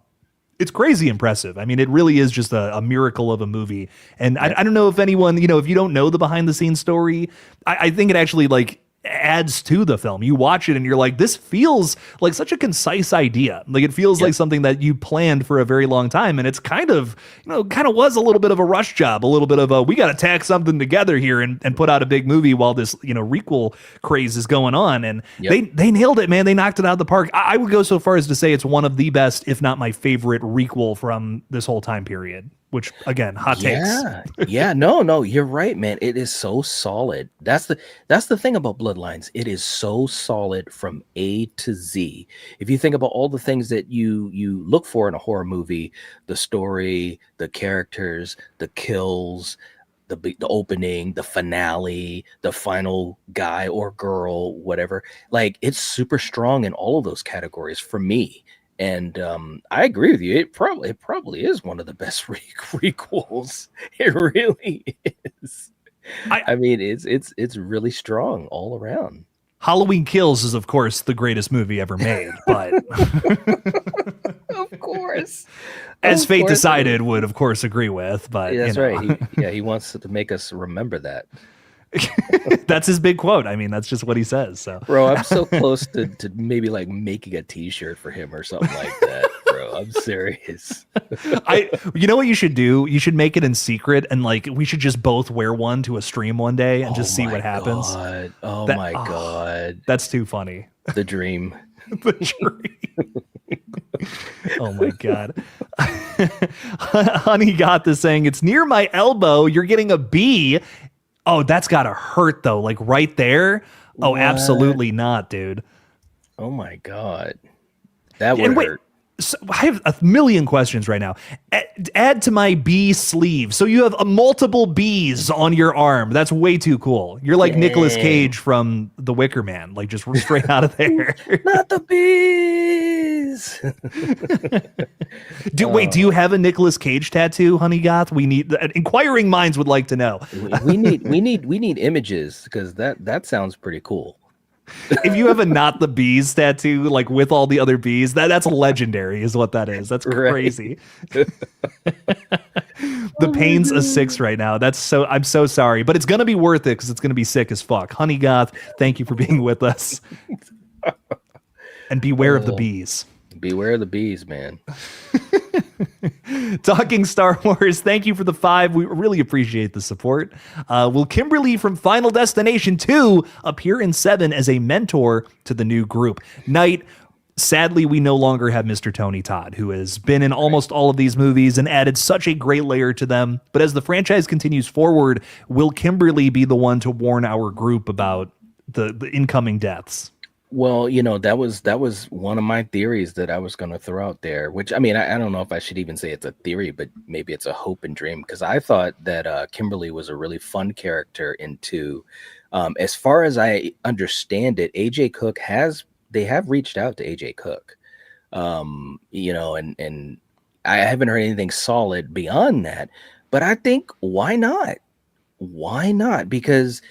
it's crazy impressive. I mean, it really is just a miracle of a movie. And I don't know if anyone, if you don't know the behind the scenes story, I think it actually like adds to the film. You watch it and you're like, this feels like such a concise idea. Like it feels like something that you planned for a very long time. And it's kind of was a little bit of a rush job, a little bit of we got to tack something together here and put out a big movie while this, requel craze is going on. And they nailed it, man. They knocked it out of the park. I would go so far as to say it's one of the best, if not my favorite requel from this whole time period. Which again, hot takes. Yeah, no, you're right, man. It is so solid. That's the thing about Bloodlines. It is so solid from A to Z. If you think about all the things that you look for in a horror movie, the story, the characters, the kills, the opening, the finale, the final guy or girl, whatever, like it's super strong in all of those categories for me. And I agree with you. It probably is one of the best requels. It really is. I mean, it's really strong all around. Halloween Kills is, of course, the greatest movie ever made, but Of course, as fate decided, would of course agree with. But yeah, that's right. He wants to make us remember that. That's his big quote. I mean, that's just what he says. So, bro, I'm so close to maybe like making a T-shirt for him or something like that, bro. I'm serious. You know what you should do? You should make it in secret, and like we should just both wear one to a stream one day and just see what happens. Oh my god, that's too funny. The dream. The dream. Oh my god. Honey got this saying it's near my elbow. You're getting a B. Oh, that's gotta hurt though. Like right there. Oh, what? Absolutely not, dude. Oh my god, that would hurt. So I have a million questions right now. Add to my B sleeve. So you have multiple B's on your arm. That's way too cool. You're like Nicolas Cage from The Wicker Man, like just straight out of there. Not the B's. Wait, do you have a Nicolas Cage tattoo, Honey Goth? We need inquiring minds would like to know. we need images, because that sounds pretty cool. If you have a not the bees tattoo, like with all the other bees, that's legendary is what that is. That's crazy. The pain's a 6 right now. I'm so sorry, but it's going to be worth it because it's going to be sick as fuck. Honey Goth, thank you for being with us. And beware of the bees. Beware of the bees, man. Talking Star Wars, thank you for the 5. We really appreciate the support. Will Kimberly from Final Destination 2 appear in 7 as a mentor to the new group? Knight, Sadly, we no longer have Mr. Tony Todd, who has been in almost all of these movies and added such a great layer to them. But as the franchise continues forward, will Kimberly be the one to warn our group about the incoming deaths? Well, that was one of my theories that I was going to throw out there, which I mean, I don't know if I should even say it's a theory, but maybe it's a hope and dream because I thought that Kimberly was a really fun character in two. As far as I understand it, AJ Cook has they have reached out to AJ Cook, and I haven't heard anything solid beyond that. But I think why not? Why not? Because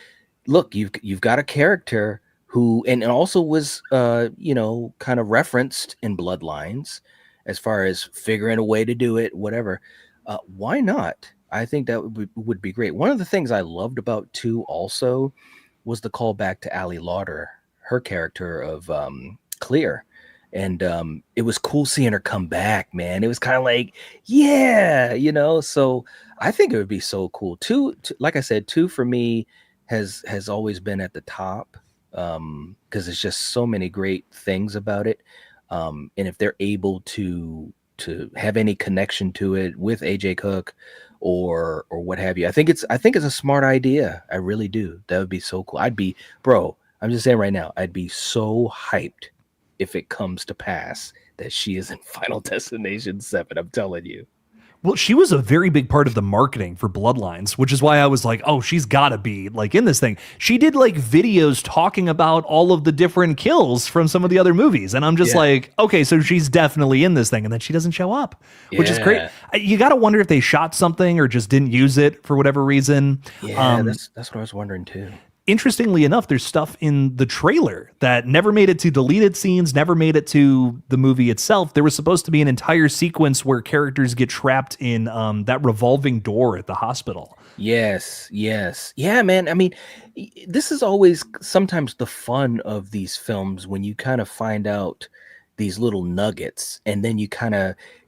look, you've got a character who and also was kind of referenced in Bloodlines as far as figuring a way to do it, whatever. Why not? I think that would be great. One of the things I loved about two also was the callback to Ali Lauder, her character of Clear. And it was cool seeing her come back, man. It was kind of like, yeah, so I think it would be so cool. Two, like I said, two for me has always been at the top because there's just so many great things about it. And if they're able to have any connection to it with AJ Cook or what have you, I think it's a smart idea. I really do. That would be so cool. Bro, I'm just saying right now, I'd be so hyped if it comes to pass that she is in Final Destination 7. I'm telling you. Well, she was a very big part of the marketing for Bloodlines, which is why I was like, oh, she's got to be like in this thing. She did like videos talking about all of the different kills from some of the other movies. And I'm just like, okay, so she's definitely in this thing. And then she doesn't show up, which is great. You got to wonder if they shot something or just didn't use it for whatever reason. Yeah, that's what I was wondering too. Interestingly enough, there's stuff in the trailer that never made it to deleted scenes, never made it to the movie itself. There was supposed to be an entire sequence where characters get trapped in that revolving door at the hospital. Yes. Yeah, man. I mean, this is always sometimes the fun of these films when you kind of find out these little nuggets and then you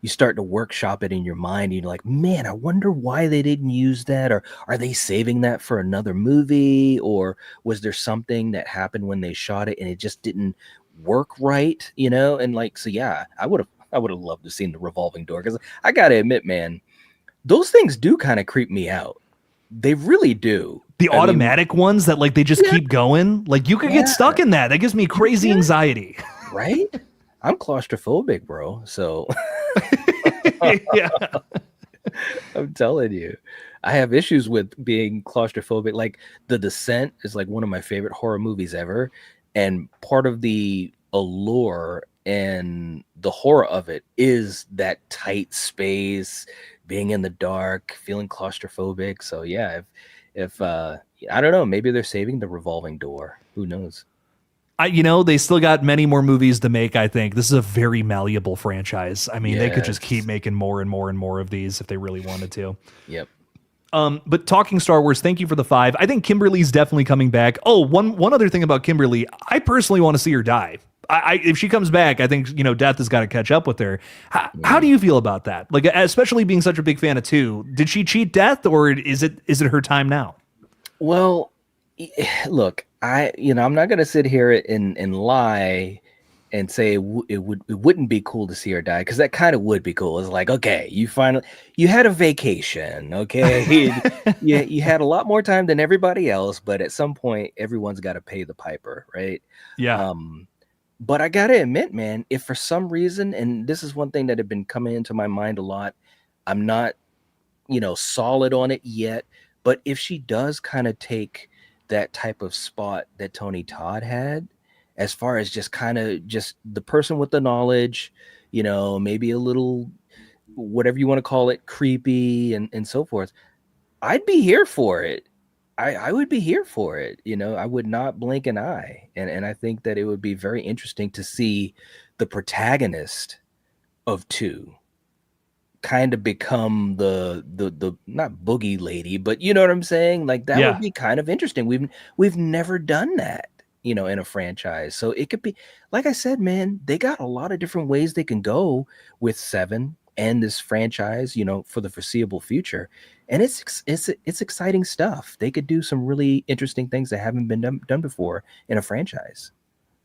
start to workshop it in your mind. You're like, man, I wonder why they didn't use that, or are they saving that for another movie, or was there something that happened when they shot it and it just didn't work right, and like, so yeah, I would have loved to seen the revolving door because I gotta admit, man, those things do kind of creep me out. They really do. The I mean, automatic ones that like they just yeah, keep going, like you could get stuck in that. That gives me crazy yeah, anxiety. right? I'm claustrophobic, bro. So Yeah. I'm telling you, I have issues with being claustrophobic. Like The Descent is like one of my favorite horror movies ever. And part of the allure and the horror of it is that tight space, being in the dark, feeling claustrophobic. So yeah, if I don't know, maybe they're saving the revolving door. Who knows? They still got many more movies to make, I think. This is a very malleable franchise. I mean, they could just keep Yes. making more and more and more of these if they really wanted to. Yep. But talking Star Wars, thank you for the 5. I think Kimberly's definitely coming back. Oh, one other thing about Kimberly, I personally want to see her die. If she comes back, I think death has got to catch up with her. How do you feel about that? Like, especially being such a big fan of 2, did she cheat death, or is it her time now? Well, look, I'm not gonna sit here and lie and say it wouldn't be cool to see her die because that kind of would be cool. It's like, okay, you had a vacation, okay, you had a lot more time than everybody else, but at some point, everyone's got to pay the piper, right? Yeah. But I gotta admit, man, if for some reason, and this is one thing that had been coming into my mind a lot, I'm not solid on it yet. But if she does kind of take that type of spot that Tony Todd had, as far as just kind of just the person with the knowledge, maybe a little whatever you want to call it, creepy and so forth, I'd be here for it. I would be here for it. I would not blink an eye. And I think that it would be very interesting to see the protagonist of two kind of become the not boogie lady, but you know what I'm saying? Like that would Yeah. be kind of interesting. We've never done that, in a franchise. So it could be, like I said, man, they got a lot of different ways they can go with 7 and this franchise, for the foreseeable future. And it's exciting stuff. They could do some really interesting things that haven't been done before in a franchise.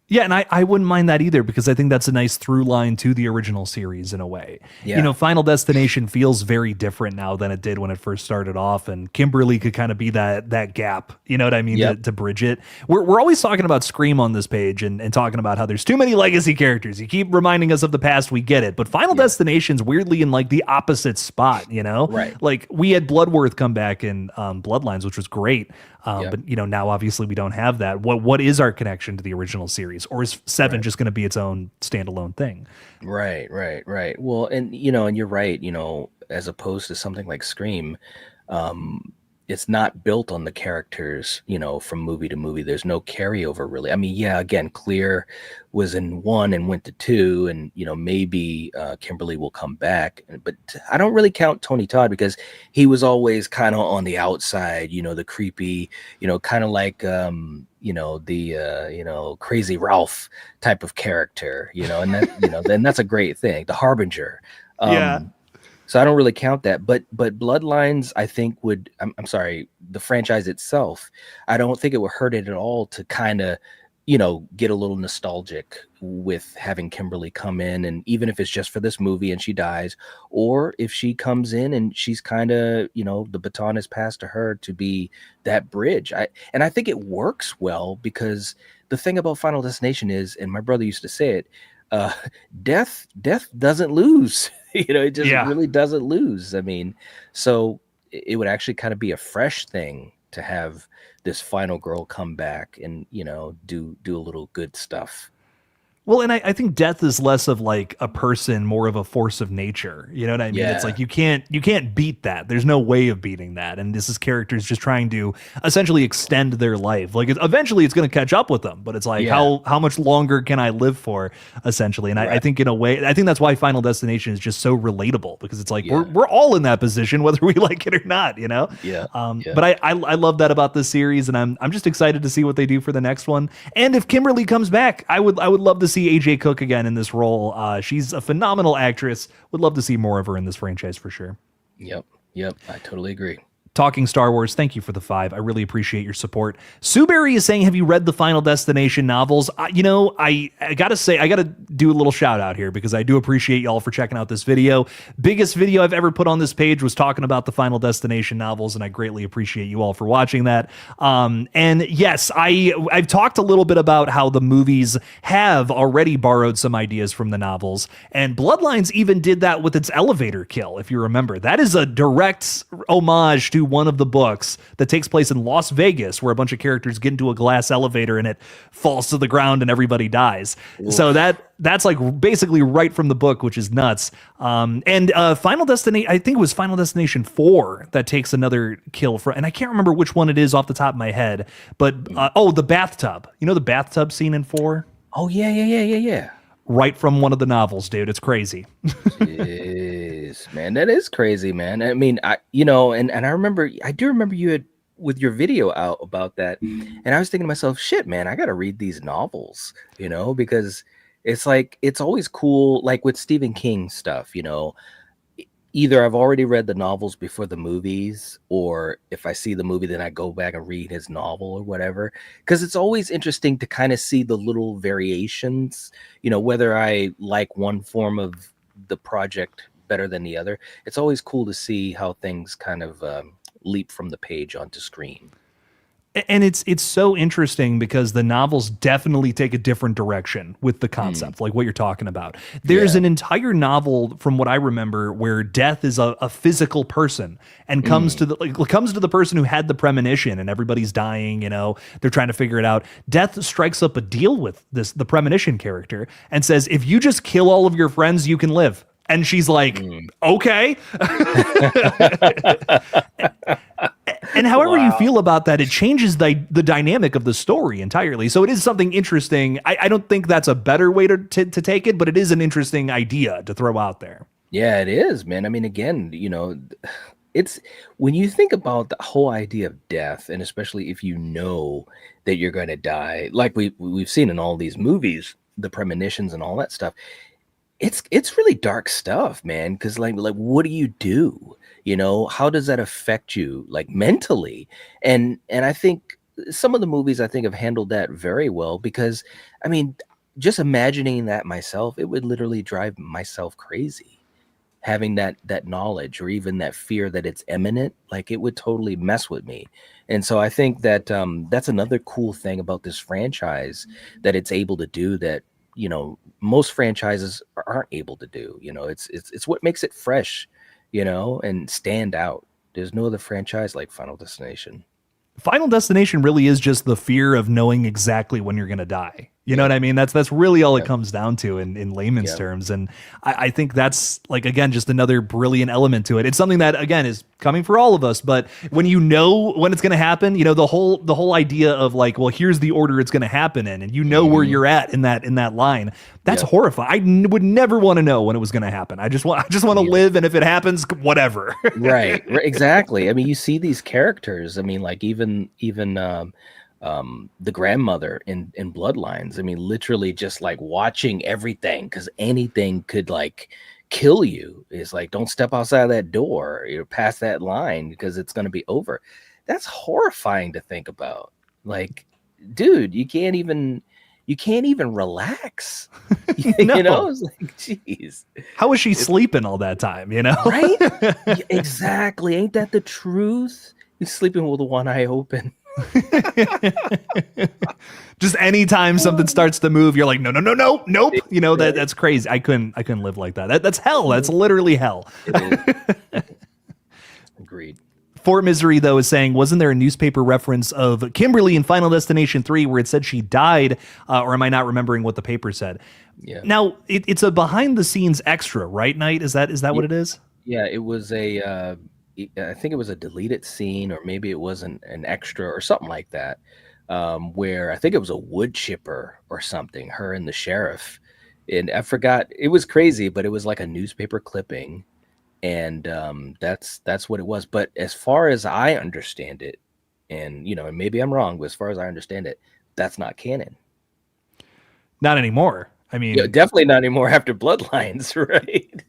Yeah, and I wouldn't mind that either because I think that's a nice through line to the original series in a way. You know, Yeah. Final Destination feels very different now than it did when it first started off, and Kimberly could kind of be that gap. You know what I mean Yep. to bridge it. We're always talking about Scream on this page and talking about how there's too many legacy characters. You keep reminding us of the past, we get it, but Final Yeah. Destination's weirdly in like the opposite spot. You know, Right. like we had Bloodworth come back in Bloodlines, which was great. Yep. But you know, now obviously we don't have that. What is our connection to the original series, or is Seven Right. just going to be its own standalone thing? Right, right, right. Well, and and you're right, as opposed to something like Scream, um, it's not built on the characters, from movie to movie. There's no carryover really. I mean, yeah, again, Clear was in one and went to two, and maybe Kimberly will come back, but I don't really count Tony Todd because he was always kind of on the outside, the creepy, kind of like the crazy Ralph type of character, and that then that's a great thing, the Harbinger. Yeah. So I don't really count that, but Bloodlines, I think I'm sorry, the franchise itself, I don't think it would hurt it at all to kind of, get a little nostalgic with having Kimberly come in, and even if it's just for this movie and she dies, or if she comes in and she's kind of, the baton is passed to her to be that bridge. I think it works well because the thing about Final Destination is, and my brother used to say it, uh, death doesn't lose. It just Yeah. really doesn't lose. I mean, so it would actually kind of be a fresh thing to have this final girl come back and do a little good stuff. Well, and I think death is less of like a person, more of a force of nature. You know what I mean? It's Yeah. like you can't beat that. There's no way of beating that. And this is characters just trying to essentially extend their life. Like eventually it's going to catch up with them, but it's like Yeah. how much longer can I live for, essentially? And I Right. think in a way, I think that's why Final Destination is just so relatable because it's like Yeah. we're all in that position whether we like it or not. You know? Yeah. Yeah. But I love that about this series, and I'm just excited to see what they do for the next one. And if Kimberly comes back, I would love to see AJ Cook again in this role. She's a phenomenal actress. Would love to see more of her in this franchise for sure. Yep. Yep. I totally agree. Talking Star Wars, thank you for the 5. I really appreciate your support. Sueberry is saying, have you read the Final Destination novels? I gotta say, I gotta do a little shout out here because I do appreciate y'all for checking out this video. Biggest video I've ever put on this page was talking about the Final Destination novels, and I greatly appreciate you all for watching that. And yes, I've talked a little bit about how the movies have already borrowed some ideas from the novels, and Bloodlines even did that with its elevator kill, if you remember. That is a direct homage to one of the books that takes place in Las Vegas, where a bunch of characters get into a glass elevator and it falls to the ground and everybody dies. Oof. So that's like basically right from the book, which is nuts. And Final Destination, I think it was Final Destination 4 that takes another kill and I can't remember which one it is off the top of my head, but the bathtub. You know the bathtub scene in 4? Oh yeah, yeah, yeah, yeah, yeah. Right from one of the novels, dude. It's crazy. Jeez, man, that is crazy, man. I mean, and I do remember you had with your video out about that, and I was thinking to myself, shit, man, I gotta read these novels, because it's like it's always cool, like with Stephen King stuff, either I've already read the novels before the movies, or if I see the movie, then I go back and read his novel or whatever. Because it's always interesting to kind of see the little variations, whether I like one form of the project better than the other. It's always cool to see how things kind of leap from the page onto screen. And it's so interesting because the novels definitely take a different direction with the concept, like what you're talking about. There's an entire novel, from what I remember, where death is a physical person and comes to the person who had the premonition, and everybody's dying. They're trying to figure it out. Death strikes up a deal with the premonition character and says, "If you just kill all of your friends, you can live." And she's like, "Okay." And however you feel about that, it changes the dynamic of the story entirely. So it is something interesting. I don't think that's a better way to take it, but it is an interesting idea to throw out there. Yeah, it is, man. I mean, again, it's when you think about the whole idea of death, and especially if you know that you're going to die, like we've seen in all these movies, the premonitions and all that stuff. It's really dark stuff, man. Because like what do you do? How does that affect you, like mentally? And I think some of the movies I think have handled that very well because, I mean, just imagining that myself, it would literally drive myself crazy. Having that knowledge or even that fear that it's imminent, like it would totally mess with me. And so I think that that's another cool thing about this franchise that it's able to do that most franchises aren't able to do. It's what makes it fresh, and stand out. There's no other franchise like Final Destination. Final Destination really is just the fear of knowing exactly when you're going to die. You know what Yep. I mean? That's really all it Yep. comes down to in layman's Yep. terms. And I think that's like, again, just another brilliant element to it. It's something that, again, is coming for all of us. But when you know when it's going to happen, the whole idea of like, well, here's the order it's going to happen in, and you know where you're at in that line. That's Yep. horrifying. Would never want to know when it was going to happen. I just want to Yeah. live, and if it happens, whatever. Right, exactly. I mean, you see these characters. I mean, like even the grandmother in Bloodlines. I mean, literally just like watching everything because anything could like kill you. It's like, don't step outside that door, past that line because it's going to be over. That's horrifying to think about. Like, dude, you can't even relax. No. It's like, geez. How was she sleeping all that time? Right? Yeah, exactly. Ain't that the truth? You're sleeping with one eye open. Just anytime something starts to move, you're like, no, no, no, no, nope. Right. That's crazy. I couldn't live like that. That's hell. That's literally hell. It is. Agreed. Fort Misery, though, is saying, wasn't there a newspaper reference of Kimberly in Final Destination 3 where it said she died? Or am I not remembering what the paper said? Yeah. Now, it's a behind the scenes extra, right, Knight? Is that what it is? Yeah, it was I think it was a deleted scene, or maybe it was an extra or something like that, where I think it was a wood chipper or something, her and the sheriff. And I forgot, it was crazy, but it was like a newspaper clipping. And that's what it was. But as far as I understand it, and maybe I'm wrong, but as far as I understand it, that's not canon. Not anymore. I Yeah, mean, definitely not anymore after Bloodlines, right?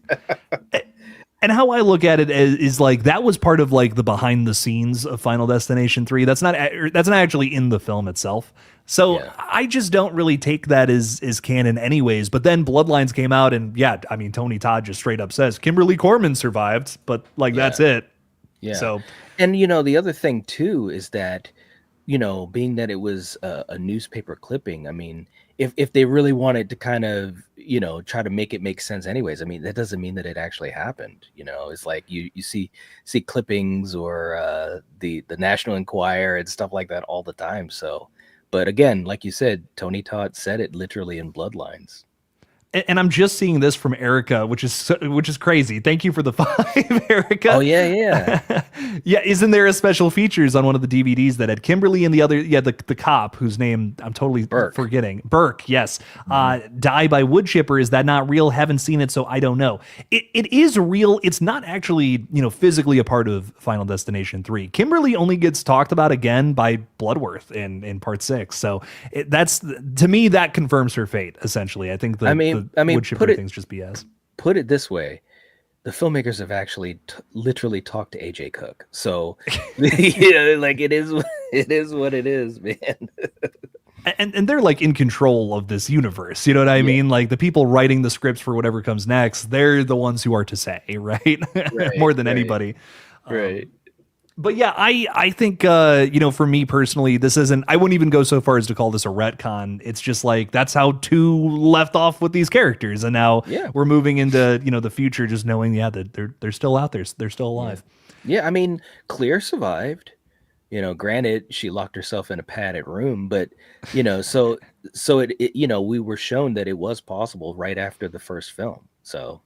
and how I look at it is like that was part of like the behind the scenes of Final Destination 3. That's not actually in the film itself. So Yeah. I just don't really take that as canon anyways. But then Bloodlines came out, and yeah, I mean, Tony Todd just straight up says Kimberly Corman survived, but like Yeah. that's it. Yeah. So And the other thing too is that, being that it was a newspaper clipping, I mean, if they really wanted to kind of, try to make it make sense anyways, I mean, that doesn't mean that it actually happened. It's like you see clippings or the National Enquirer and stuff like that all the time. So, but again, like you said, Tony Todd said it literally in Bloodlines. and I'm just seeing this from Erica, which is crazy. Thank you for the 5, Erica. Oh yeah, yeah. Yeah, isn't there a special features on one of the DVDs that had Kimberly and the other, the cop whose name I'm totally Burke. forgetting. Burke, yes. Die by wood chipper. Is that not real? Haven't seen it, so I don't know. It is real. It's not actually, physically a part of Final Destination 3. Kimberly only gets talked about again by Bloodworth in part 6. So that's, to me, that confirms her fate, essentially. I think the wood chipper thing's just BS. Put it this way. The filmmakers have actually literally talked to AJ Cook. So, like it is what it is, man. And they're like in control of this universe. You know what I mean? Like the people writing the scripts for whatever comes next, they're the ones who are to say, right? More than anybody. Right. But yeah, I think, for me personally, this isn't, I wouldn't even go so far as to call this a retcon. It's just like, that's how 2 left off with these characters. And now we're moving into, the future, just knowing, that they're still out there. They're still alive. Yeah. I mean, Clear survived, granted she locked herself in a padded room, but, so it, we were shown that it was possible right after the first film. So.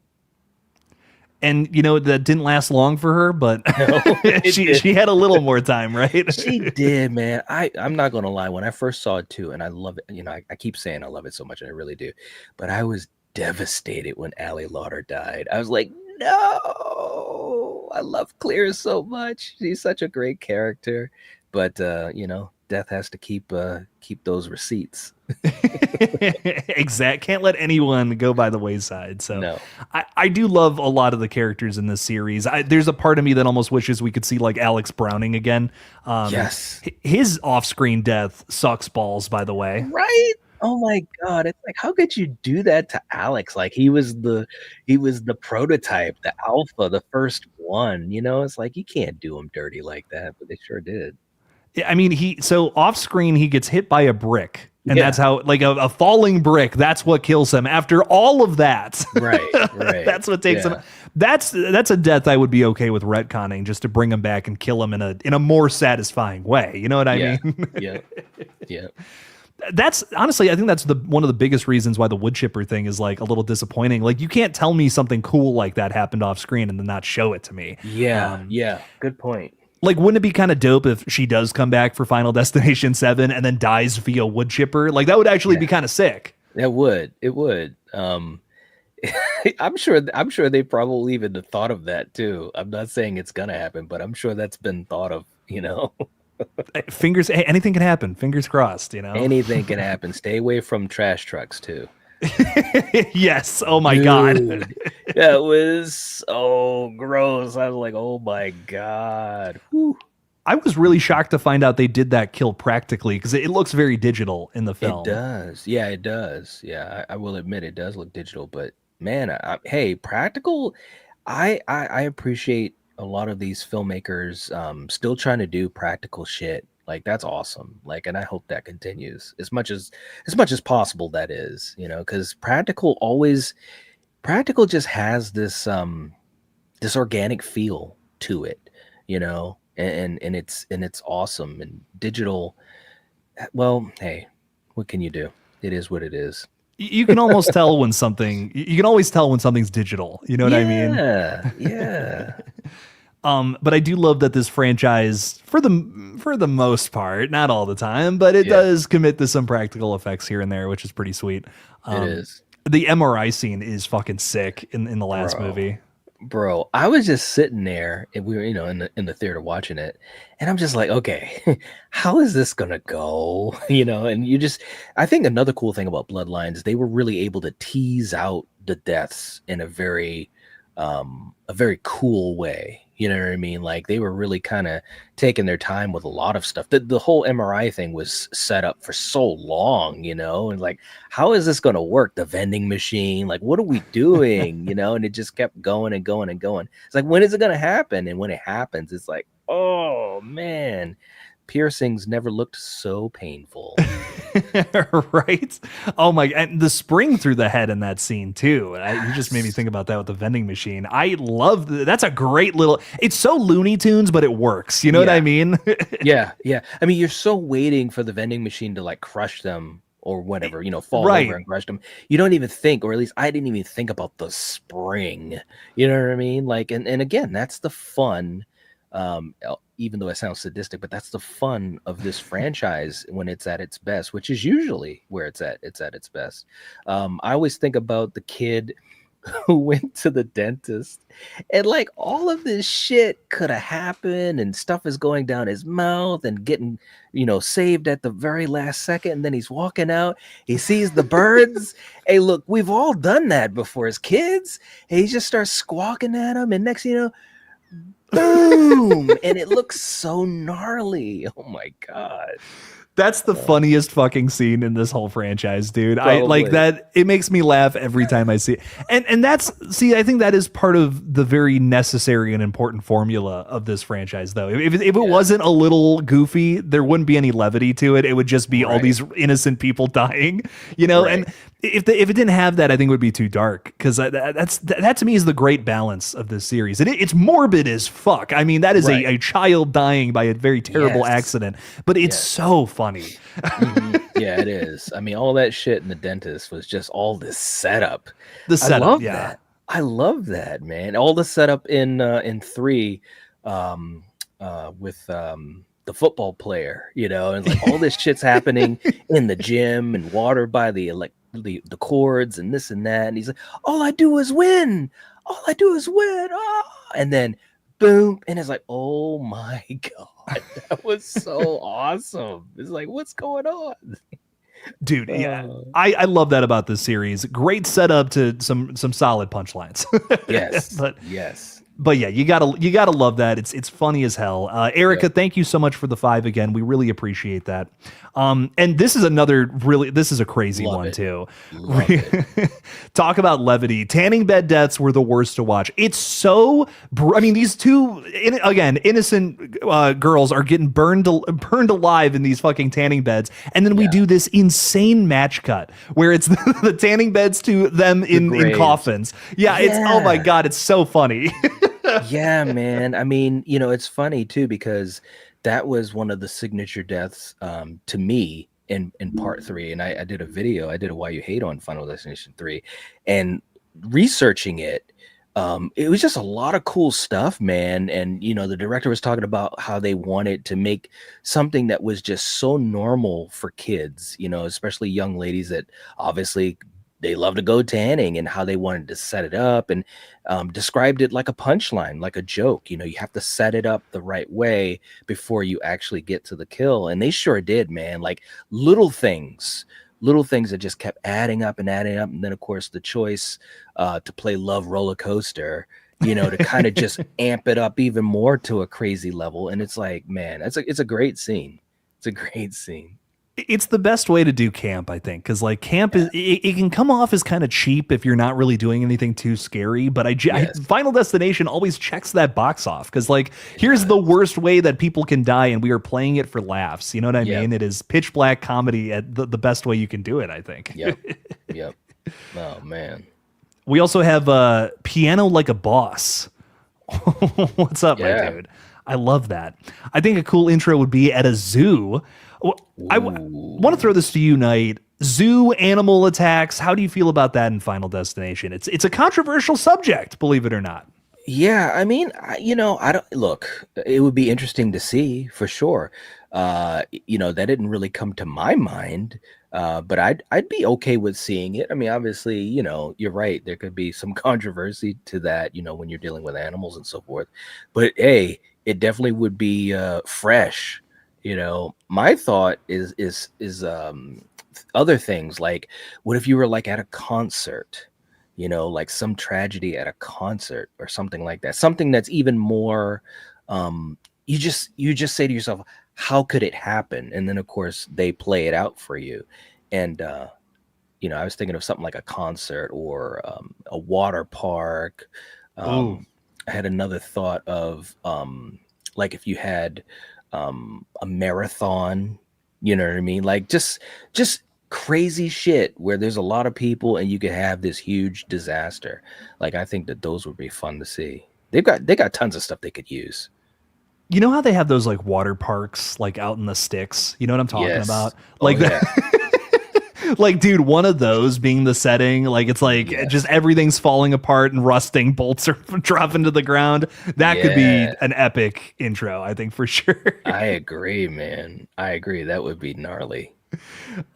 And that didn't last long for her, but No, she had a little more time, right? She did, man. I'm not gonna lie. When I first saw it too, and I love it, I keep saying I love it so much, and I really do. But I was devastated when Allie Lauder died. I was like, no, I love Clear so much. She's such a great character. But Death has to keep those receipts. Exact. Can't let anyone go by the wayside. So No. I do love a lot of the characters in this series. There's a part of me that almost wishes we could see like Alex Browning again. Yes. His off-screen death sucks balls, by the way. Right? Oh my god, it's like, how could you do that to Alex? Like, he was the prototype, the alpha, the first one, you know? It's like, you can't do him dirty like that, but they sure did. I mean, so off screen, he gets hit by a brick. And Yeah. that's how, like a falling brick, that's what kills him. After all of that, Right. that's what takes him. That's a death I would be okay with retconning, just to bring him back and kill him in a more satisfying way. You know what I mean? Yeah. That's honestly, I think that's one of the biggest reasons why the wood chipper thing is like a little disappointing. Like, you can't tell me something cool like that happened off screen and then not show it to me. Yeah. Good point. Like, wouldn't it be kind of dope if she does come back for Final Destination 7 and then dies via wood chipper? Like, that would actually be kind of sick. It would. I'm sure they probably even thought of that too. I'm not saying it's gonna happen, but I'm sure that's been thought of, you know. Anything can happen. Fingers crossed, you know. Anything can happen. Stay away from trash trucks too. Yes. Oh my god. That was so gross. I was like, oh my god. Whew. I was really shocked to find out they did that kill practically, because it looks very digital in the film. It does. Yeah, it does. Yeah, I will admit it does look digital, but man, hey, practical. I appreciate a lot of these filmmakers still trying to do practical shit. Like, that's awesome. Like, and I hope that continues as much as possible. That is, you know, because practical just has this this organic feel to it, you know, and it's awesome. And digital, well, hey, what can you do? It is what it is. You can almost tell when you can always tell when something's digital. You know what I mean? Yeah. But I do love that this franchise, for the most part, not all the time, but it does commit to some practical effects here and there, which is pretty sweet. It is. The MRI scene is fucking sick in the last movie. Bro, I was just sitting there, and we were, you know, in the theater watching it, and I'm just like, okay, how is this gonna go? You know, and I think another cool thing about Bloodlines, they were really able to tease out the deaths in a very cool way. You know what I mean? Like, they were really kind of taking their time with a lot of stuff. The whole MRI thing was set up for so long, you know, and like, how is this going to work? The vending machine, like, what are we doing? You know, and it just kept going and going and going. It's like, when is it going to happen? And when it happens, it's like, oh man, piercings never looked so painful. Right? Oh my, and the spring through the head in that scene too. You just made me think about that with the vending machine. I love that's a great little, it's so Looney Tunes, but it works. You know what I mean? Yeah. I mean, you're so waiting for the vending machine to like crush them or whatever, you know, fall over and crush them. You don't even think, or at least I didn't even think about the spring. You know what I mean? Like, and again, that's the fun. Even though it sounds sadistic, but that's the fun of this franchise when it's at its best, which is usually where it's at its best. I always think about the kid who went to the dentist, and like, all of this shit could have happened, and stuff is going down his mouth and getting, you know, saved at the very last second, and then he's walking out, he sees the birds. Hey, look, we've all done that before as kids. And he just starts squawking at them, and next thing you know, boom, and it looks so gnarly. Oh my god, that's the funniest fucking scene in this whole franchise, dude. Probably. I like that. It makes me laugh every time I see it. And I think that is part of the very necessary and important formula of this franchise, though. If it wasn't a little goofy, there wouldn't be any levity to it. It would just be all these innocent people dying, you know. And if it didn't have that, I think it would be too dark, because that to me is the great balance of this series. And it's morbid as fuck. I mean, that is a child dying by a very terrible accident, but it's so funny. Yeah, it is. I mean, all that shit in the dentist was just all this setup. I love that. I love that, man. All the setup in 3 with the football player, you know, and like all this shit's happening in the gym, and water by the cords and this and that, and he's like, all I do is win. Oh, and then boom, and it's like, oh my god, that was so awesome. It's like, what's going on? Dude, yeah. Uh, I love that about this series. Great setup to some solid punchlines. yes, but yes, but yeah, you gotta love that. It's funny as hell. Erica, yep, thank you so much for the 5 again. We really appreciate that. And this is this is a crazy love one it, too. love it. Talk about levity. Tanning bed deaths were the worst to watch. It's so I mean, these two again innocent girls are getting burned alive in these fucking tanning beds, and then we Yeah, do this insane match cut where it's the tanning beds to them the in graves. coffins. Yeah, it's oh my Yeah, god, it's so funny. yeah, man. I mean, it's funny too because that was one of the signature deaths to me in part three. And I did a video, I did a Why You Hate on Final Destination 3, and researching it. It was just a lot of cool stuff, man. And the director was talking about how they wanted to make something that was just so normal for kids, especially young ladies that obviously they love to go tanning, and how they wanted to set it up, and described it like a punchline, like a joke. You have to set it up the right way before you actually get to the kill. And they sure did, man. Like little things that just kept adding up and adding up. And then, of course, the choice to play Love Roller Coaster, to kind of just amp it up even more to a crazy level. And it's like, man, it's a great scene. It's a great scene. It's the best way to do camp, I think, because like camp is it can come off as kind of cheap if you're not really doing anything too scary. But Yes, Final Destination always checks that box off because like it here's the does. worst way that people can die, and we are playing it for laughs. You know what I Yep, mean? It is pitch black comedy at the best way you can do it. I think. yep, yep. Oh man. We also have Piano Like a Boss. What's up, my Yeah. dude? I love that. I think a cool intro would be at a zoo. I want to throw Ooh. this to you, Knight. Zoo animal attacks. How do you feel about that in Final Destination? It's a controversial subject, believe it or not. Yeah, I mean, I don't look. It would be interesting to see for sure. That didn't really come to my mind, but I'd be okay with seeing it. I mean, obviously, you're right. There could be some controversy to that, when you're dealing with animals and so forth. But hey, it definitely would be fresh. My thought is other things like, what if you were like at a concert? Like some tragedy at a concert or something like that. Something that's even more you just say to yourself, how could it happen? And then of course they play it out for you. And I was thinking of something like a concert or a water park. Ooh. I had another thought of like if you had a marathon, you know what I mean? Like just crazy shit where there's a lot of people and you could have this huge disaster. Like I think that those would be fun to see. They got tons of stuff they could use. You know how they have those like water parks like out in the sticks? You know what I'm talking Yes. about? Oh Like yeah. like dude, one of those being the setting, like it's like just Yes. everything's falling apart and rusting, bolts are dropping to the ground. That could be Yeah. an epic intro, I think for sure. I agree, man. I agree. That would be gnarly.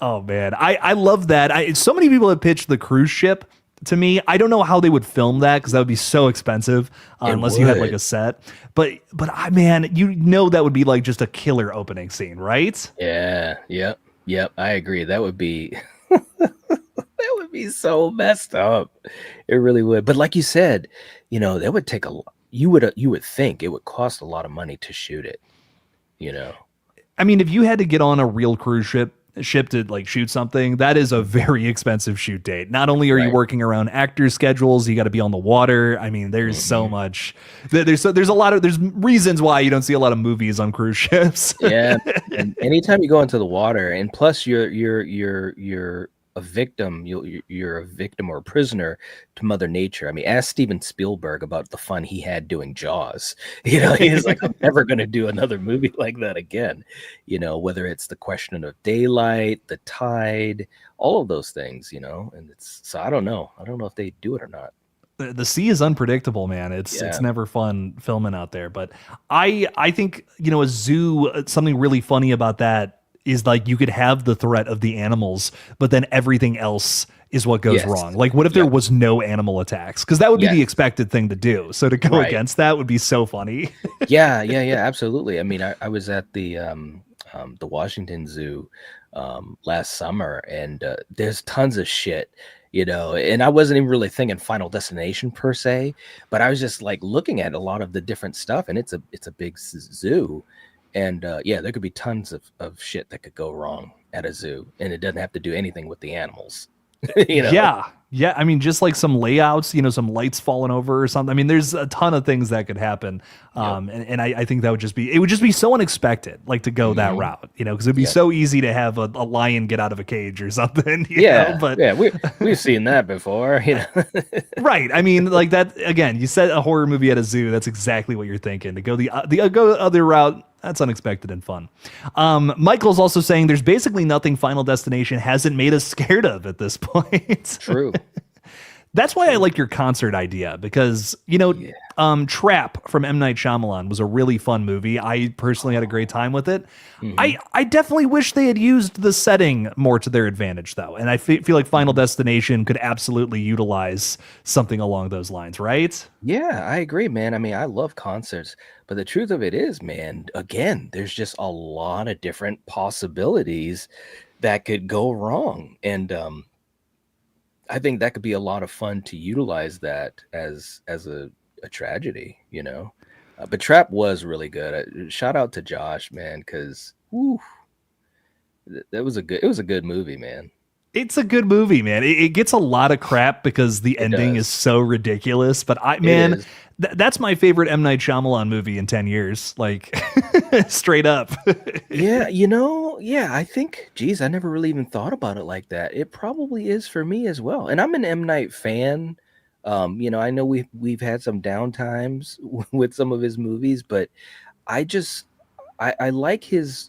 Oh man, I love that. So many people have pitched the cruise ship to me. I don't know how they would film that because that would be so expensive It unless you had like would. a set. But I man, that would be like just a killer opening scene, right? Yeah. Yep. Yep. I agree. That would be that would be so messed up. It really would. But like you said, that would take a lot. You would think it would cost a lot of money to shoot it, you know. I mean, if you had to get on a real cruise ship to like shoot something, that is a very expensive shoot date. Not only are you Right. working around actors' schedules, you got to be on the water. I mean, there's so Hmm. much. There's reasons why you don't see a lot of movies on cruise ships. Yeah, and anytime you go into the water, and plus you're a victim, you're a victim or a prisoner to Mother Nature. I mean, ask Steven Spielberg about the fun he had doing Jaws. He's like, I'm never going to do another movie like that again. Whether it's the question of daylight, the tide, all of those things. And it's so I don't know. I don't know if they do it or not. The sea is unpredictable, man. It's Yeah. never fun filming out there. But I think a zoo. Something really funny about that is like you could have the threat of the animals, but then everything else is what goes Yes. wrong. Like, what if there Yep. was no animal attacks? Because that would be the Yes. expected thing to do. So to go Right. against that would be so funny. Yeah, yeah, yeah, absolutely. I mean, I was at the Washington Zoo last summer, and there's tons of shit, and I wasn't even really thinking Final Destination per se, but I was just like looking at a lot of the different stuff, and it's a big zoo, and yeah, there could be tons of shit that could go wrong at a zoo, and it doesn't have to do anything with the animals, you know. Yeah. Yeah. I mean, just like some layouts, some lights falling over or something. I mean, there's a ton of things that could happen. Yep. And I think that it would just be so unexpected, like to go that Hmm. route, because it'd be Yep. so easy to have a lion get out of a cage or something, Yeah, but yeah, we've seen that before, right. I mean, like that again, you said a horror movie at a zoo. That's exactly what you're thinking. To go go the other route, that's unexpected and fun. Michael's also saying there's basically nothing Final Destination hasn't made us scared of at this point. True. That's why I True. like your concert idea because Yeah. Trap from M Night Shyamalan was a really fun movie. I personally had a great time with it. Hmm. I definitely wish they had used the setting more to their advantage though, and I feel like Final Hmm. Destination could absolutely utilize something along those lines, right? Yeah, I agree, man. I mean, I love concerts, but the truth of it is, man, again, there's just a lot of different possibilities that could go wrong. And I think that could be a lot of fun to utilize that as a tragedy, you know. But Trap was really good. Shout out to Josh, man, because that was a good it was a good movie, man. It's a good movie, man. It gets a lot of crap because the It ending is does. so ridiculous. But It man, is. that's my favorite M Night Shyamalan movie in 10 years. Like straight up. Yeah, yeah, I think, geez, I never really even thought about it like that. It probably is for me as well. And I'm an M. Night fan. I know we've had some downtimes with some of his movies, but I just I like his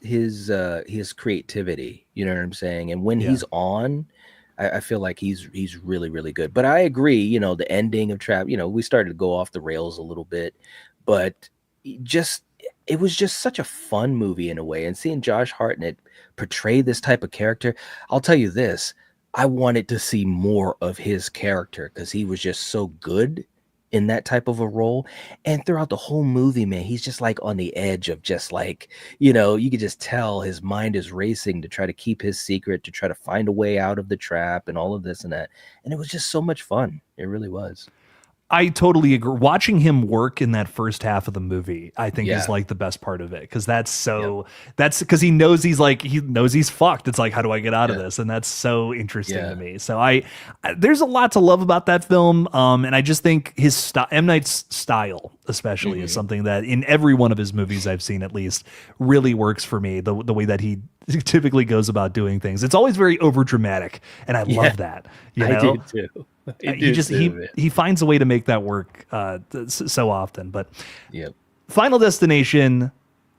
creativity, you know what I'm saying? And when Yeah. he's on, I feel like he's really, really good. But I agree, the ending of Trap, we started to go off the rails a little bit, but just it was just such a fun movie in a way. And seeing Josh Hartnett portray this type of character, I'll tell you this, I wanted to see more of his character because he was just so good in that type of a role. And throughout the whole movie, man, he's just like on the edge of just like, you could just tell his mind is racing to try to keep his secret, to try to find a way out of the trap and all of this and that. And it was just so much fun. It really was. I totally agree. Watching him work in that first half of the movie, I think is Yeah. like the best part of it because Yep. that's because he knows he's fucked. It's like how do I get out of Yeah. this? And that's so interesting to Yeah. me. So there's a lot to love about that film. And I just think his M Night's style, especially, is Hmm. something that in every one of his movies I've seen at least really works for me. The way that he typically goes about doing things, it's always very over dramatic, and I Yeah. love that. You I do know. too. I He do just too, man. he finds a way to make that work so often. But Yep. Final Destination.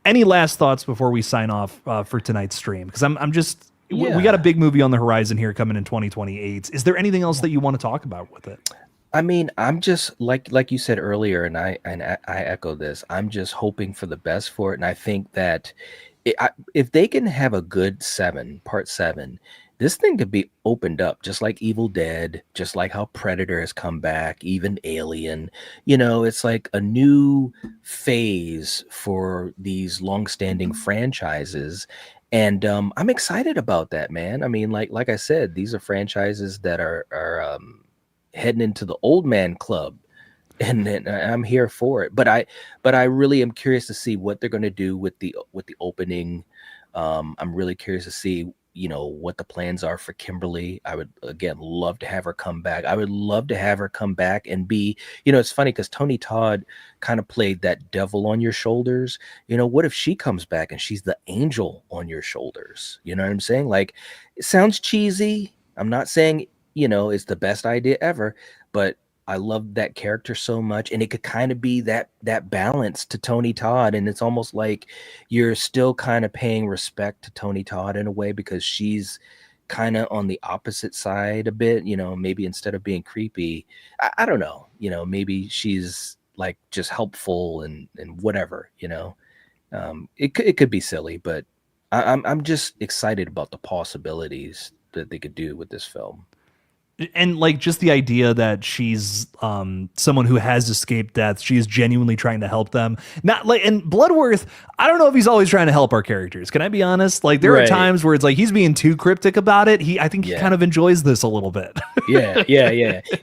Any last thoughts before we sign off for tonight's stream? Because I'm just we got a Yeah. big movie on the horizon here coming in 2028. Is there anything else that you want to talk about with it? I mean, I'm just like you said earlier, and I echo this. I'm just hoping for the best for it, and I think that if they can have a good part seven, this thing could be opened up, just like Evil Dead, just like how Predator has come back, even Alien. It's like a new phase for these long-standing franchises. And I'm excited about that, man. I mean, like I said, these are franchises that are heading into the old man club, and then I'm here for it. But I really am curious to see what they're going to do with the opening. I'm really curious to see what the plans are for Kimberly. I would again love to have her come back. I would love to have her come back and be, it's funny because Tony Todd kind of played that devil on your shoulders. What if she comes back and she's the angel on your shoulders? You know what I'm saying? Like, it sounds cheesy. I'm not saying it's the best idea ever, but I love that character so much, and it could kind of be that balance to Tony Todd, and it's almost like you're still kind of paying respect to Tony Todd in a way because she's kind of on the opposite side a bit. Maybe instead of being creepy, I don't know. Maybe she's like just helpful and whatever. It could be silly, but I'm just excited about the possibilities that they could do with this film. And like just the idea that she's someone who has escaped death, she is genuinely trying to help them. Not like, and Bloodworth, I don't know if he's always trying to help our characters. Can I be honest? Like there are Right. times where it's like he's being too cryptic about it. I think he Yeah. kind of enjoys this a little bit. Yeah.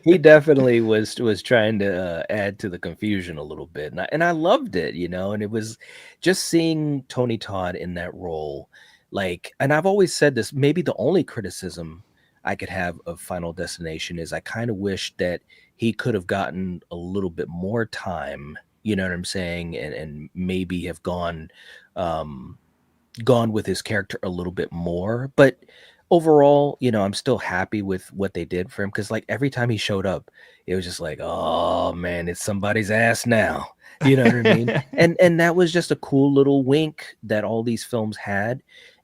He definitely was trying to add to the confusion a little bit, and I loved it, you know. And it was just seeing Tony Todd in that role, like. And I've always said this. Maybe the only criticism I could have of Final Destination is I kind of wish that he could have gotten a little bit more time. You know what I'm saying? And maybe have um, gone with his character a little bit more. But overall, you know, I'm still happy with what they did for him because, like, every time he showed up, it was just like, oh man, it's somebody's ass now. You know what I mean? And that was just a cool little wink that all these films had.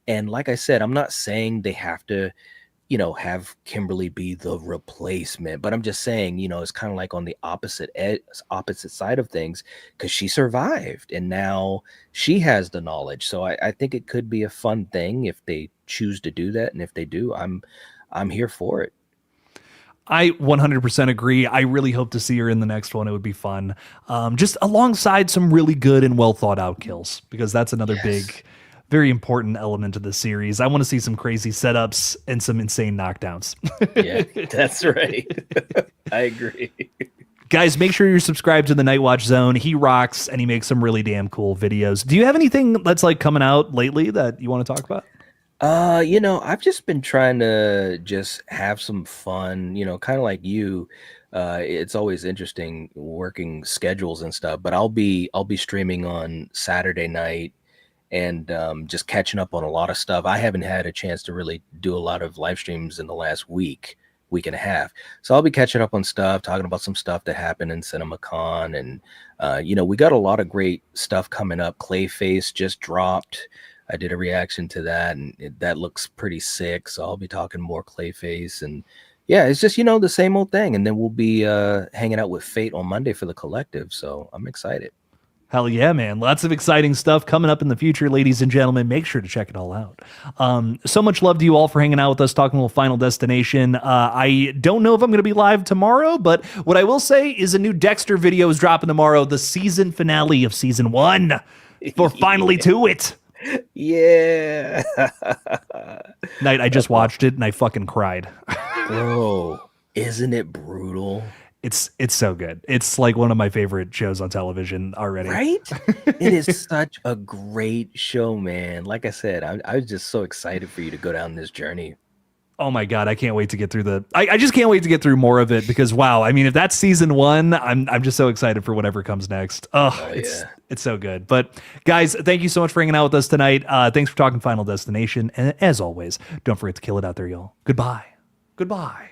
And like I said, I'm not saying they have to, you know, have Kimberly be the replacement. But I'm just saying, you know, it's kind of like on the opposite side of things because she survived and now she has the knowledge. So I think it could be a fun thing if they choose to do that. And if they do, I'm here for it. I 100% agree. I really hope to see her in the next one. It would be fun. Just alongside some really good and well thought out kills, because that's another Yes. big, very important element of the series. I want to see some crazy setups and some insane knockdowns. Yeah, that's right. I agree. Guys, make sure you're subscribed to the Night Watch Zone. He rocks and he makes some really damn cool videos. Do you have anything that's like coming out lately that you want to talk about? You know, I've just been trying to just have some fun, you know, kind of like you. It's always interesting working schedules and stuff, but I'll be streaming on Saturday night and just catching up on a lot of stuff. I haven't had a chance to really do a lot of live streams in the last week and a half. So I'll be catching up on stuff, talking about some stuff that happened in CinemaCon. And, you know, we got a lot of great stuff coming up. Clayface just dropped. I did a reaction to that, and that looks pretty sick. So I'll be talking more Clayface. And yeah, it's just, you know, the same old thing. And then we'll be hanging out with Fate on Monday for the collective. So I'm excited. Hell yeah, man. Lots of exciting stuff coming up in the future, ladies and gentlemen. Make sure to check it all out. So much love to you all for hanging out with us, talking a little Final Destination. I don't know if I'm going to be live tomorrow, but what I will say is a new Dexter video is dropping tomorrow, the season finale of season 1. We're finally to it. Yeah. Night, I just watched it and I fucking cried. Bro, isn't it brutal? It's so good. It's like one of my favorite shows on television already. Right? It is such a great show, man. Like I said, I was just so excited for you to go down this journey. Oh my god, I can't wait to get through I just can't wait to get through more of it because wow, I mean if that's season 1, I'm just so excited for whatever comes next. Oh It's so good. But guys, thank you so much for hanging out with us tonight. Thanks for talking Final Destination. And as always, don't forget to kill it out there, y'all. Goodbye. Goodbye.